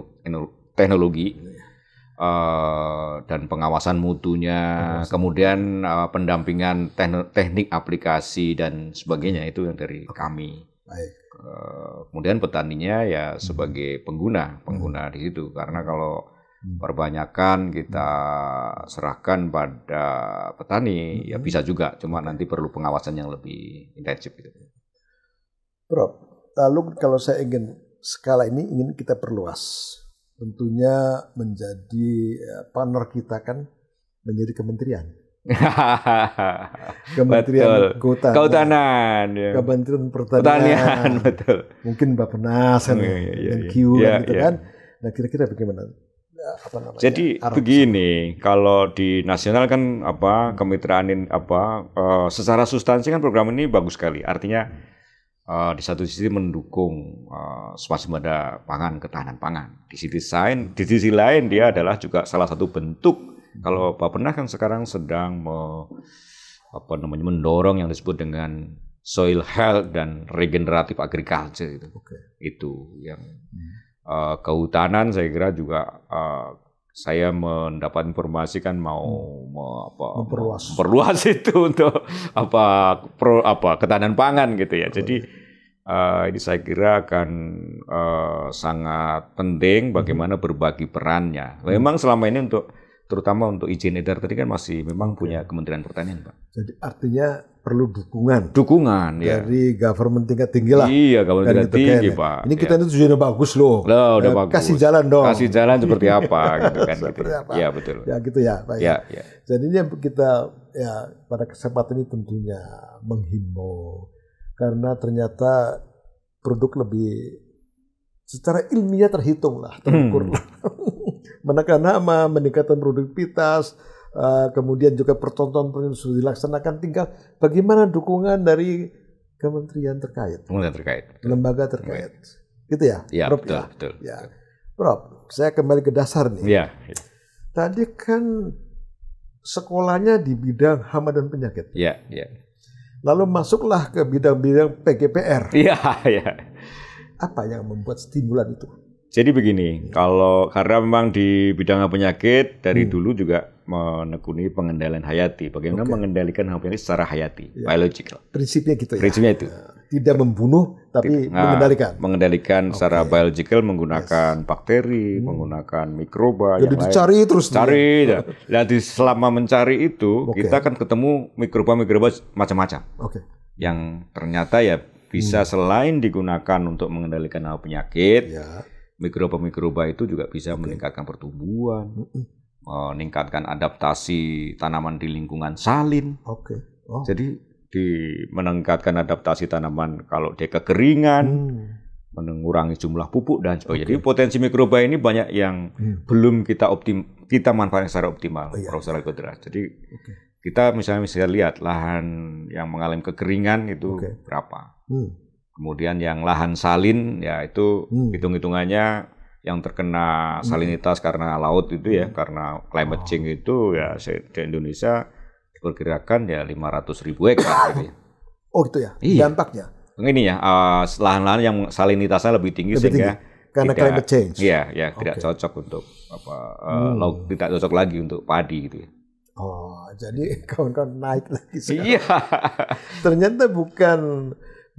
dan pengawasan mutunya, kemudian pendampingan teknik aplikasi dan sebagainya itu yang dari kami. Baik. Kemudian petaninya ya sebagai pengguna di situ, karena kalau perbanyakan kita serahkan pada petani ya bisa juga, cuma nanti perlu pengawasan yang lebih intensif gitu. Prof, lalu kalau saya skala ini ingin kita perluas, tentunya menjadi partner kita kan menjadi kementerian. Kementerian Kehutanan, Kementerian Pertanian, betul. Mungkin Bappenas kan, MQ gitu kan. Nah kira-kira bagaimana? Jadi begini, kalau di nasional kan kemitraan secara substansi kan program ini bagus sekali. Artinya di satu sisi mendukung swasembada pangan, ketahanan pangan. Di sisi lain dia adalah juga salah satu bentuk. Kalau Bappenas kan sekarang sedang mendorong yang disebut dengan soil health dan regenerative agriculture itu. Itu yang kehutanan saya kira juga saya mendapat informasi kan mau memperluas itu untuk ketahanan pangan gitu ya. Jadi ini saya kira akan sangat penting bagaimana berbagi perannya. Memang selama ini untuk terutama untuk izin edar tadi kan masih memang punya Kementerian Pertanian, Pak. Jadi artinya perlu dukungan. Dukungan, ya. Dari government tingkat tinggi lah. Iya, government tingkat tinggi, Pak. Ini kita itu sudah bagus loh. Udah bagus. Kasih jalan dong. Kasih jalan seperti apa, gitu kan. Seperti apa? Ya, betul. Ya gitu ya, Pak. Ya. Jadi ini kita ya pada kesempatan ini tentunya menghimbau karena ternyata produk lebih secara ilmiah terhitung lah, terukur lah. Menekan hama, meningkatkan produktivitas, kemudian juga pertontonan sudah dilaksanakan. Tinggal bagaimana dukungan dari kementerian terkait, lembaga terkait, gitu ya, ya Prof. Betul. Ya, Prof. Saya kembali ke dasar nih. Ya. Tadi kan sekolahnya di bidang hama dan penyakit. Ya. Lalu masuklah ke bidang-bidang PGPR. Iya. Apa yang membuat stimulan itu? Jadi begini, karena memang di bidang penyakit dari dulu juga menekuni pengendalian hayati. Bagaimana mengendalikan penyakit secara hayati, biological. Prinsipnya gitu ya. Prinsipnya itu. Tidak membunuh, tapi mengendalikan. Mengendalikan secara biological menggunakan bakteri, menggunakan mikroba. Jadi dicari terus. Cari. Jadi selama mencari itu, kita akan ketemu mikroba-mikroba macam-macam. Yang ternyata ya bisa selain digunakan untuk mengendalikan penyakit, mikroba-mikroba itu juga bisa meningkatkan pertumbuhan, meningkatkan adaptasi tanaman di lingkungan salin. Jadi meningkatkan adaptasi tanaman kalau dia kekeringan, mengurangi jumlah pupuk dan sebagainya. Jadi potensi mikroba ini banyak yang belum kita manfaatkan secara optimal, Profesor Alkodra. Jadi kita misalnya lihat lahan yang mengalami kekeringan itu berapa. Kemudian yang lahan salin ya itu hitung-hitungannya yang terkena salinitas karena laut itu ya, karena climate change itu ya di Indonesia diperkirakan ya 500.000 hektar gitu ya. Oh gitu ya, dampaknya. Ini ya lahan-lahan yang salinitasnya lebih tinggi sehingga karena climate change. Iya, tidak cocok untuk tidak cocok lagi untuk padi gitu ya. Oh, jadi kawan-kawan naik lagi sekarang. Iya. Ternyata bukan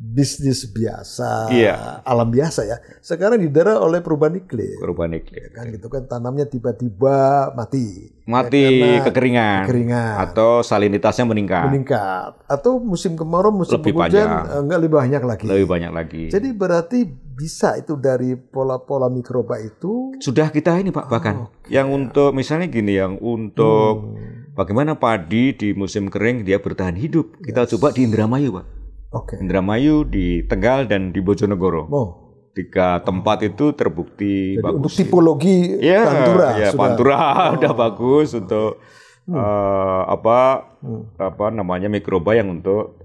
bisnis biasa, alam biasa ya. Sekarang didera oleh perubahan iklim. Kan gitu kan, tanamnya tiba-tiba mati. Kekeringan. Atau salinitasnya meningkat. Atau musim kemarau, musim penghujan enggak lebih banyak lagi. Jadi berarti bisa itu dari pola-pola mikroba itu. Sudah kita ini Pak, bahkan yang untuk misalnya gini, yang untuk bagaimana padi di musim kering dia bertahan hidup. Kita coba di Indramayu, Pak. Indramayu, di Tegal, dan di Bojonegoro. 3 tempat itu terbukti jadi bagus. Untuk tipologi Pantura, Pantura udah bagus untuk namanya mikroba yang untuk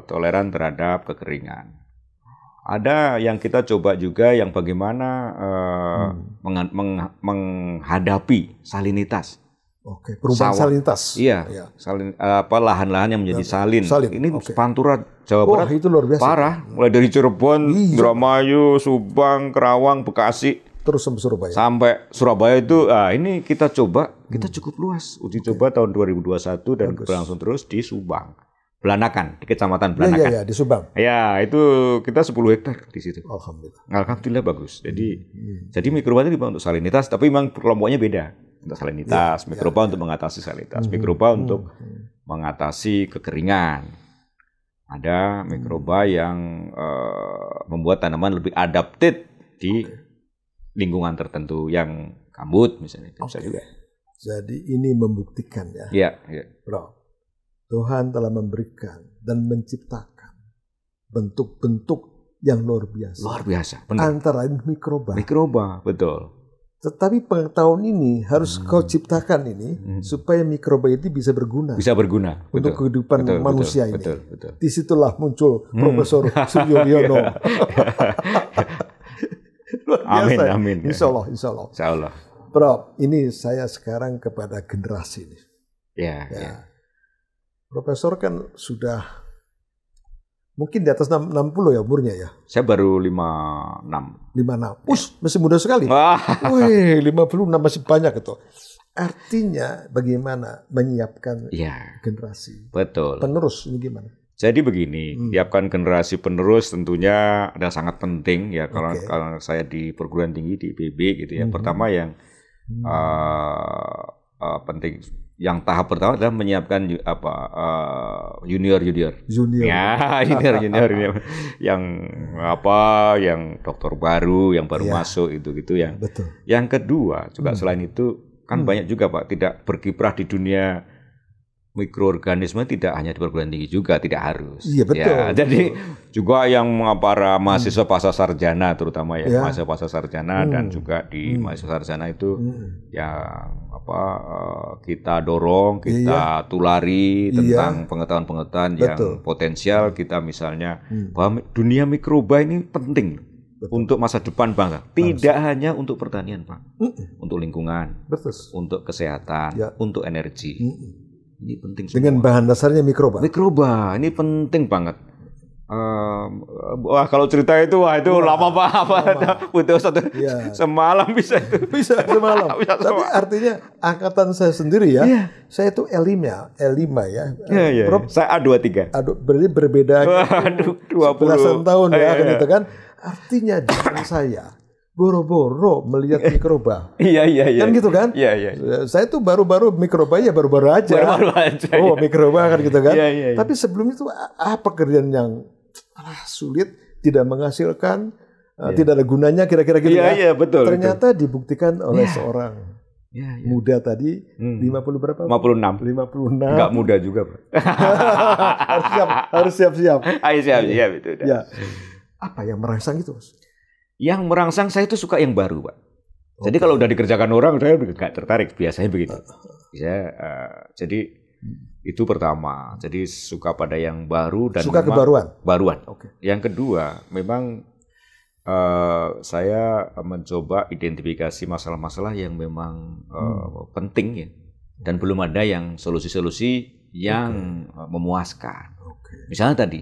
toleran terhadap kekeringan. Ada yang kita coba juga yang bagaimana menghadapi salinitas. Perubahan salinitas. Iya. Lahan-lahan yang menjadi salin. Ini Pantura, Jawa Barat itu luar biasa. Parah. Mulai dari Cirebon, Indramayu, Subang, Kerawang, Bekasi, terus sampai Surabaya. Sampai Surabaya itu, ini kita coba, kita cukup luas. Uji coba tahun 2021 dan berlangsung terus di Subang. Belanakan, di Kecamatan Belanakan. Iya, di Subang. Ya, itu kita 10 hektar di situ. Alhamdulillah bagus. Jadi mikroba itu untuk salinitas, tapi memang kelompoknya beda. Untuk salinitas, mikroba untuk mengatasi salinitas, mikroba untuk mengatasi kekeringan. Ada mikroba yang membuat tanaman lebih adapted di lingkungan tertentu, yang gambut misalnya, itu bisa juga. Jadi ini membuktikan ya. Iya. Bro, Tuhan telah memberikan dan menciptakan bentuk-bentuk yang luar biasa. Luar biasa, benar. Antara lain mikroba. Mikroba, betul. Tetapi pengetahuan ini harus kau ciptakan ini supaya mikroba itu bisa berguna. Bisa berguna untuk kehidupan manusia ini. Betul. Disitulah muncul Profesor Suryowiono. Luar biasa. Amin. Insya Allah. Bro, ini saya sekarang kepada generasi ini. Ya. Profesor kan sudah mungkin di atas 60 ya umurnya ya. Saya baru 56. 56. Masih muda sekali. Wih, 56 masih banyak itu. Artinya bagaimana menyiapkan generasi. Betul. Penerus ini gimana? Jadi begini, siapkan generasi penerus tentunya ada sangat penting ya. Kalau saya di perguruan tinggi di IPB gitu ya. Pertama yang penting. Yang tahap pertama adalah menyiapkan junior. Ya, junior yang dokter baru, yang baru masuk itu gitu ya. Betul. Yang kedua juga selain itu kan banyak juga Pak tidak berkiprah di dunia mikroorganisme, tidak hanya di perguruan tinggi juga, tidak harus. Iya betul. Ya, jadi juga yang para mahasiswa pasca sarjana terutama ya, mahasiswa pasca sarjana dan juga di mahasiswa sarjana itu yang kita dorong, kita tulari tentang pengetahuan-pengetahuan yang potensial kita misalnya bahwa dunia mikroba ini penting untuk masa depan bangsa. Tidak hanya untuk pertanian, Pak. Untuk lingkungan, untuk kesehatan, untuk energi. Ini penting semua. Dengan bahan dasarnya mikroba. Mikroba ini penting banget. Wah kalau cerita itu lama banget. Butuh semalam bisa itu. Bisa semalam. Tapi artinya angkatan saya sendiri ya. Saya itu L5 ya. Saya A23. Berarti berbeda. 20 tahun ya gitu kan. Artinya jangan saya boro-boro melihat mikroba. Iya. Kan gitu kan? Iya. Saya tuh baru-baru mikroba ya baru-baru aja. Mikroba kan gitu kan. Iya. Tapi sebelum itu pekerjaan yang sulit, tidak menghasilkan, tidak ada gunanya kira-kira gitu ya. Iya, betul. Ternyata dibuktikan oleh seorang muda tadi 50 berapa? 56. Enggak muda juga, Pak. harus siap-siap. Ayo siap itu. Ya. Apa yang merangsang itu, Mas? Yang merangsang saya itu suka yang baru, Pak. Jadi kalau udah dikerjakan orang, saya nggak tertarik. Biasanya begitu. Jadi itu pertama. Jadi suka pada yang baru dan suka kebaruan. Yang kedua, memang saya mencoba identifikasi masalah-masalah yang memang penting ya, dan belum ada yang solusi-solusi yang memuaskan. Misalnya tadi,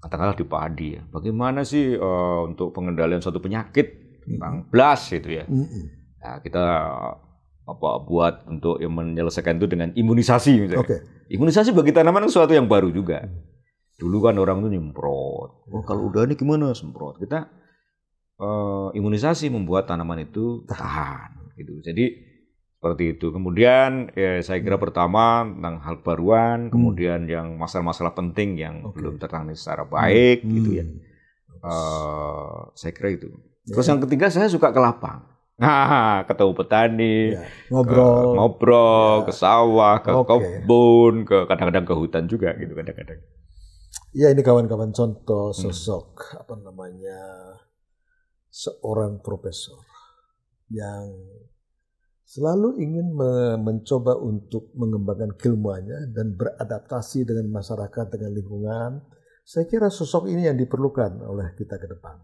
katakanlah di padi ya. Bagaimana sih untuk pengendalian suatu penyakit tentang BLAST gitu ya. Nah, kita buat untuk menyelesaikan itu dengan imunisasi misalnya. Imunisasi bagi tanaman itu sesuatu yang baru juga. Dulu kan orang itu nyemprot. Kalau udah ini gimana semprot? Kita imunisasi membuat tanaman itu tahan gitu. Jadi seperti itu. Kemudian saya kira pertama tentang hal baruan, kemudian yang masalah-masalah penting yang belum tertangani secara baik gitu ya. Saya kira itu. Terus yang ketiga saya suka ke lapang. Ketemu petani, ngobrol, ke sawah, ke kebun, kadang-kadang ke hutan juga gitu kadang-kadang. Ya ini kawan-kawan contoh sosok seorang profesor yang selalu ingin mencoba untuk mengembangkan keilmuannya dan beradaptasi dengan masyarakat, dengan lingkungan. Saya kira sosok ini yang diperlukan oleh kita ke depan.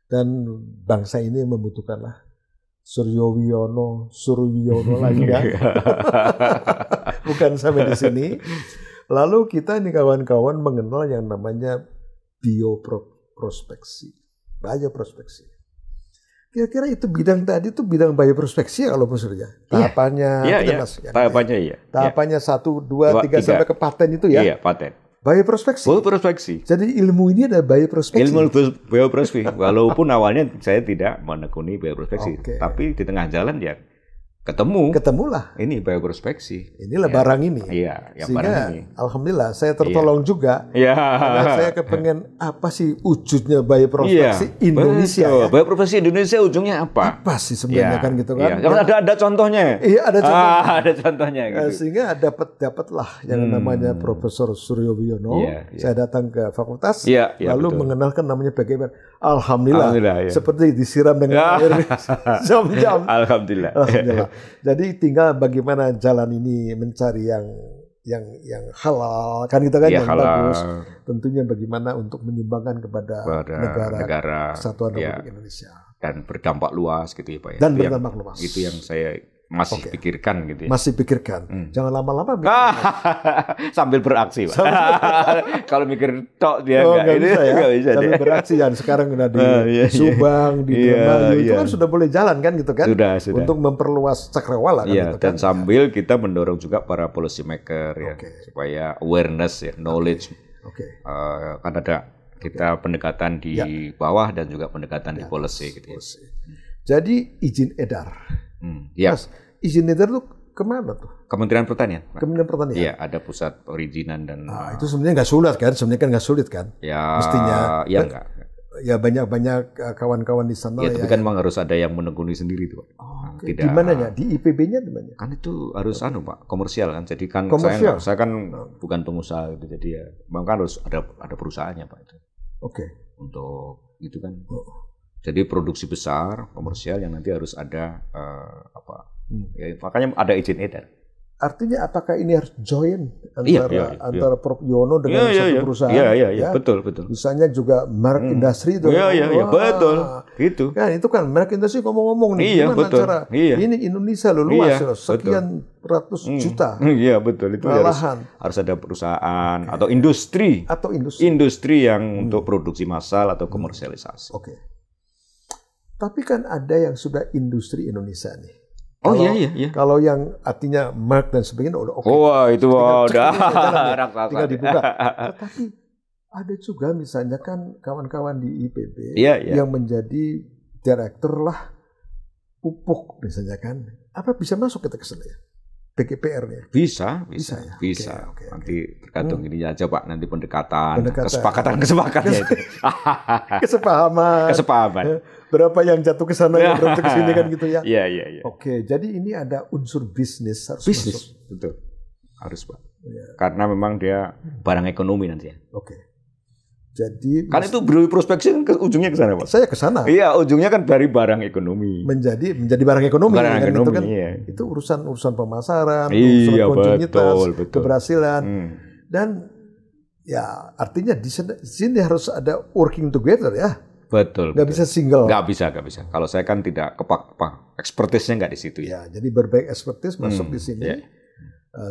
Dan bangsa ini membutuhkanlah Suryowiono lainnya. Bukan sampai di sini. Lalu kita ini kawan-kawan mengenal yang namanya bioprospeksi. Kira-kira itu bidang tadi itu bidang bioprospeksi ya kalau maksudnya tahapannya, Mas. Tahapannya 1, 2, 3 sampai ke paten itu ya. Iya, paten. Bioprospeksi. Jadi ilmu ini ada bioprospeksi. Ilmu bioprospeksi. Walaupun awalnya saya tidak menekuni bioprospeksi, tapi di tengah jalan ya ketemulah ini bioprospeksi. Inilah barang ini. Iya, yang sehingga barang ini. Alhamdulillah saya tertolong juga. Karena saya kepengen apa sih wujudnya bioprospeksi Indonesia. Ya? Bioprospeksi Indonesia ujungnya apa? Apa sih sebenarnya kan gitu kan? Ada contohnya. Iya, ada contohnya. Ada contohnya gitu. Sehingga dapatlah yang namanya Profesor Suryowiono. Saya datang ke fakultas lalu mengenalkan namanya bagaimana. Alhamdulillah seperti disiram dengan air jam-jam. Alhamdulillah. Jadi tinggal bagaimana jalan ini mencari yang halal kan kita kan yang halal. Bagus. Tentunya bagaimana untuk menyumbangkan kepada negara Kesatuan Republik Indonesia dan berdampak luas gitu ya Pak ya. Dan berdampak luas. Itu yang saya masih pikirkan gitu ya. Masih pikirkan. Jangan lama-lama sambil beraksi Pak. Kalau mikir tok dia enggak bisa ya. Sambil beraksi dan sekarang udah di Subang, di Demak itu kan sudah boleh jalan kan gitu kan. Sudah. Untuk memperluas cakrawala kan gitu dan sambil kita mendorong juga para policy maker ya supaya awareness ya, knowledge. Kan ada kita pendekatan di bawah dan juga pendekatan di policy gitu ya. Jadi izin edar Ya. Mas, izin edar tuh kemana tuh? Kementerian Pertanian. Kementerian Pertanian. Iya, ada pusat perizinan dan. Itu sebenarnya nggak sulit kan? Sebenarnya kan nggak sulit kan? Ya. Mestinya. Ya enggak. Ya banyak kawan-kawan di sana. Ya, tapi kan memang harus ada yang menekuni sendiri tuh, Pak. Okay. Tidak. Di mananya? Di IPB-nya di mana? Kan itu harus Pak, komersial kan. Jadi kan saya kan bukan pengusaha gitu. Jadi ya memang kan harus ada perusahaannya, Pak itu. Oke. Untuk itu kan. Jadi produksi besar komersial yang nanti harus ada ya, makanya ada izin edar. Artinya apakah ini harus join antara Prof Yono dengan satu perusahaan? Iya, betul. Misalnya juga merek industri itu. Iya, betul. Gitu. Kan itu kan merek industri ngomong-ngomong nih. Iya, betul. Cara ini Indonesia loh luas loh, sekian ratus juta. Iya, betul. Itu harus ada perusahaan atau industri. Industri yang untuk produksi massal atau komersialisasi. Oke. Tapi kan ada yang sudah industri Indonesia nih. Iya. Kalau yang artinya mark dan sebagainya udah oke. Wah, itu udah tinggal dibuka. Tapi ada juga misalnya kan kawan-kawan di IPB yang menjadi direktur lah pupuk misalnya kan. Apa bisa masuk kita ke sana ya? PGPR-nya? Bisa. Okay. Nanti tergantung ini aja Pak, nanti pendekatan. Kesepakatannya itu. Kesepahaman. Berapa yang jatuh ke sana, yang jatuh ke sini kan gitu ya. Iya. Oke, jadi ini ada unsur bisnis harus masuk. Betul. Harus Pak. Ya. Karena memang dia barang ekonomi nanti ya. Oke. Jadi kan itu prospeksi kan ujungnya ke sana Pak. Saya ke sana. Iya, ujungnya kan dari barang ekonomi. Menjadi barang ekonomi. Barang ekonomi itu kan, iya. Itu urusan pemasaran, urusan kontinuitas, keberhasilan. Dan ya artinya di sini harus ada working together ya. Betul. Nggak bisa single. Nggak bisa. Kalau saya kan tidak expertise-nya nggak di situ ya. Jadi berbagai expertise masuk di sini. Yeah.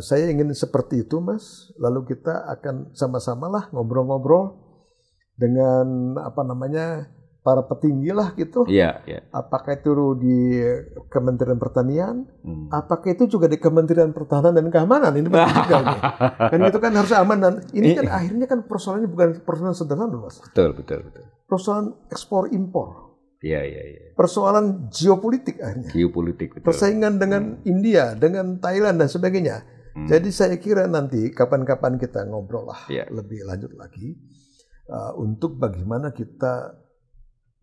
Saya ingin seperti itu Mas. Lalu kita akan sama-sama lah ngobrol-ngobrol dengan para petinggi lah gitu. Iya. Apakah itu di Kementerian Pertanian, apakah itu juga di Kementerian Pertahanan dan Keamanan. Ini penting juga nih. Kan itu kan harus aman dan ini kan akhirnya kan persoalannya bukan persoalan sederhana Mas. Betul. Persoalan ekspor impor. Iya. Persoalan geopolitik akhirnya. Betul. Persaingan dengan India, dengan Thailand dan sebagainya. Jadi saya kira nanti kapan-kapan kita ngobrol lah lebih lanjut lagi untuk bagaimana kita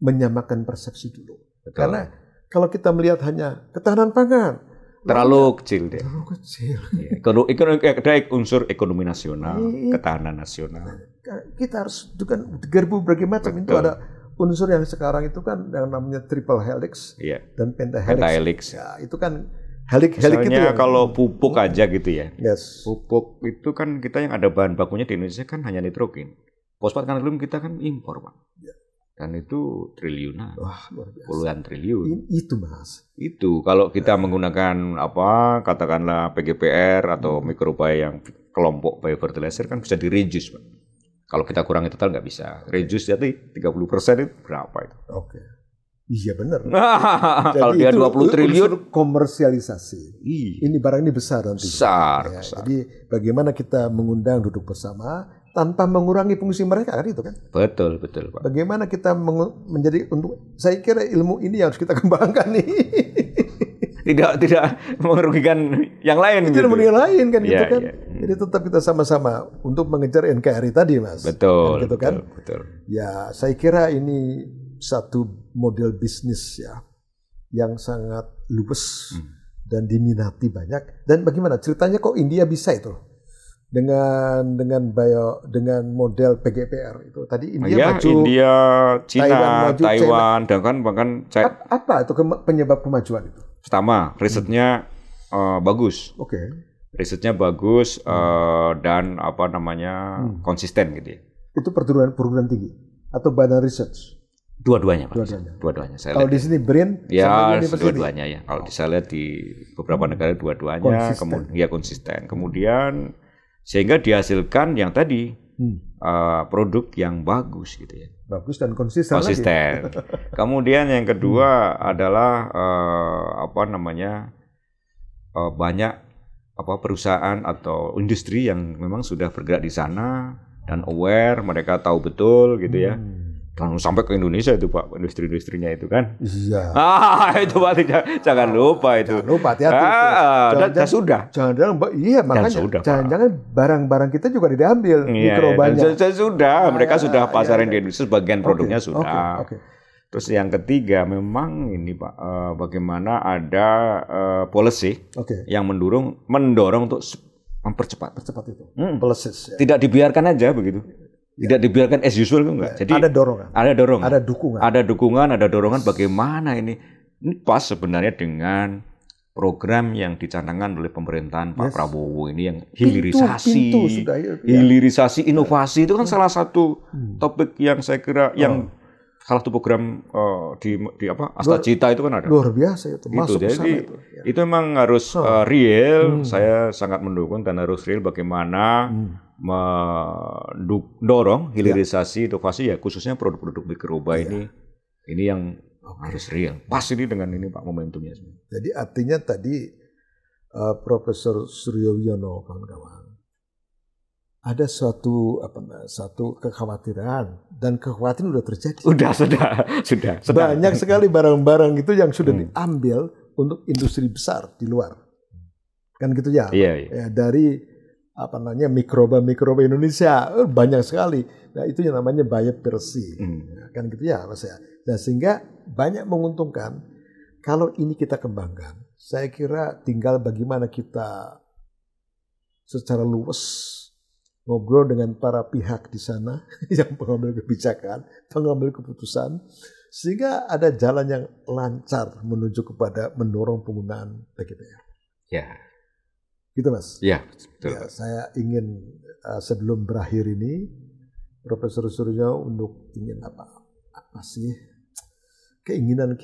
menyamakan persepsi dulu. Betul. Karena kalau kita melihat hanya ketahanan pangan terlalu kecil deh. Terlalu kecil. Ada unsur ekonomi nasional, ketahanan nasional. Kita harus juga gerbu berbagai macam. Itu ada unsur yang sekarang itu kan yang namanya triple helix dan pentahelix. Ya, itu kan helix itu ya. Kalau pupuk aja gitu ya. Yes. Pupuk itu kan kita yang ada bahan bakunya di Indonesia kan hanya nitrogen. Fosfat kalium kita kan impor Pak. Ya. Dan itu triliunan. Wah, luar biasa. Puluhan triliun. Itu Mas. Itu kalau kita menggunakan katakanlah PGPR atau mikrobaya yang kelompok biofertilizer kan bisa di-reduce Pak. Kalau kita kurangi total nggak bisa. Reduce jadi 30% itu berapa itu? Oke. Iya benar. Kalau dia 20 triliun komersialisasi. Ini barang ini besar nanti. Besar. Jadi bagaimana kita mengundang duduk bersama tanpa mengurangi fungsi mereka kan itu kan? Betul Pak. Bagaimana kita menjadi saya kira ilmu ini harus kita kembangkan nih. tidak merugikan yang lain. Tidak merugikan yang lain kan gitu kan. Jadi tetap kita sama-sama untuk mengejar NKRI tadi Mas. Betul. Gitu kan? Betul. Ya saya kira ini satu model bisnis ya yang sangat luas dan diminati banyak. Dan bagaimana ceritanya kok India bisa itu? Dengan model PGPR itu tadi India maju, India, Cina, Taiwan dan kan bahkan apa itu penyebab kemajuan itu? Pertama, risetnya bagus. Oke. Risetnya bagus dan konsisten gitu ya. Itu perguruan tinggi atau badan research? Dua-duanya. Kalau di sini BRIN ya dua-duanya ya. Kalau saya lihat di beberapa negara dua-duanya konsisten. Kemudian sehingga dihasilkan yang tadi produk yang bagus gitu ya. Bagus dan konsisten. Kemudian yang kedua adalah banyak perusahaan atau industri yang memang sudah bergerak di sana dan aware, mereka tahu betul gitu ya. sampai ke Indonesia itu Pak, industri-industrinya itu kan. Iya. Itu Pak, jangan lupa itu. Jangan lupa, hati-hati. Dan sudah. Jangan-jangan, iya makanya jangan-jangan barang-barang kita juga diambil mikrobanya. Sudah, mereka sudah pasarin di industri, sebagian produknya sudah. Terus yang ketiga, memang ini Pak, bagaimana ada policy yang mendorong untuk mempercepat itu. Policies, ya. Tidak dibiarkan aja begitu. Tidak dibiarkan as usual itu enggak. Jadi ada dorongan. Ada dukungan, ada dorongan bagaimana ini pas sebenarnya dengan program yang dicanangkan oleh pemerintahan Pak Prabowo ini yang hilirisasi. Hilirisasi inovasi itu kan salah satu topik yang saya kira yang salah satu program di Asta Cita itu kan ada. Luar biasa itu. Masuk jadi itu. Itu memang harus real. Saya sangat mendukung dan harus real bagaimana mendorong hilirisasi inovasi ya khususnya produk-produk mikroba ini yang harus real. Pas ini dengan ini Pak momentumnya. Jadi artinya tadi Profesor Suryo Wiono kawan-kawan ada suatu kekhawatiran dan kekhawatiran sudah terjadi. Sudah. Banyak sekali barang-barang itu yang sudah diambil untuk industri besar di luar. Kan gitu ya. Iya. Ya, dari mikroba Indonesia banyak sekali. Nah, itu yang namanya biopiracy. Kan gitu ya Mas ya. Nah, sehingga banyak menguntungkan kalau ini kita kembangkan. Saya kira tinggal bagaimana kita secara luas ngobrol dengan para pihak di sana yang pengambil kebijakan, pengambil keputusan, sehingga ada jalan yang lancar menuju kepada mendorong penggunaan PGPR. Ya. Gitu Mas? Iya, betul. Ya, saya ingin sebelum berakhir ini Profesor Suryo untuk ingin apa sih keinginan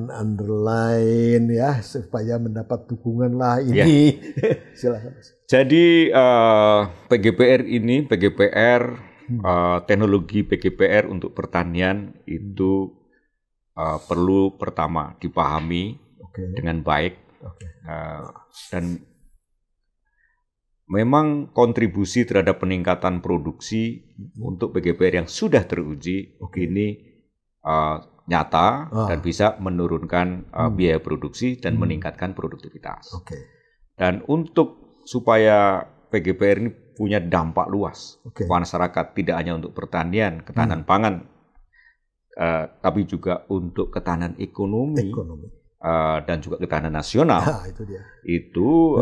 underline ya supaya mendapat dukungan lah ini. Silakan Mas. Jadi PGPR teknologi PGPR untuk pertanian itu perlu pertama dipahami dengan baik dan memang kontribusi terhadap peningkatan produksi untuk PGPR yang sudah teruji ini nyata dan bisa menurunkan biaya produksi dan meningkatkan produktivitas. Dan untuk supaya PGPR ini punya dampak luas masyarakat, tidak hanya untuk pertanian, ketahanan pangan, tapi juga untuk ketahanan ekonomi. Dan juga ketahanan nasional, itu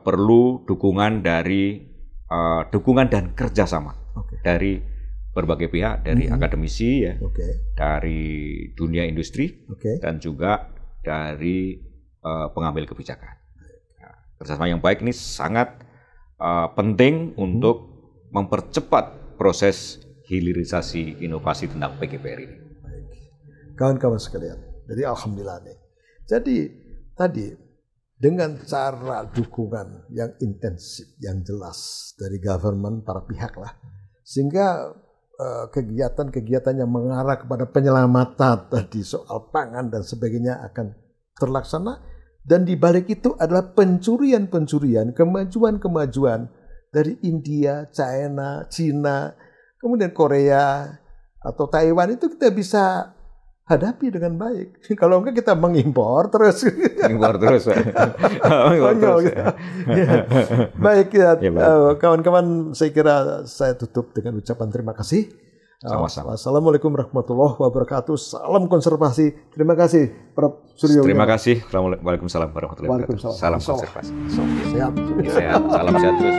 perlu dukungan dan kerjasama dari berbagai pihak, dari akademisi, dari dunia industri, dan juga dari pengambil kebijakan. Kerjasama yang baik ini sangat penting untuk mempercepat proses hilirisasi inovasi tentang PGPR ini. Kawan-kawan sekalian, jadi alhamdulillah nih. Jadi tadi dengan cara dukungan yang intensif, yang jelas dari government, para pihak lah, sehingga kegiatan-kegiatan yang mengarah kepada penyelamatan tadi soal pangan dan sebagainya akan terlaksana, dan di balik itu adalah pencurian-pencurian, kemajuan-kemajuan dari India, China, kemudian Korea atau Taiwan itu kita bisa hadapi dengan baik. Kalau enggak kita mengimpor terus. Baik ya, kawan-kawan, saya kira saya tutup dengan ucapan terima kasih. Sama-sama. Assalamualaikum warahmatullahi wabarakatuh. Salam konservasi. Terima kasih Prof. Suryo. Terima kasih. Waalaikumsalam warahmatullahi wabarakatuh. Salam konservasi. Sehat. Salam sehat terus.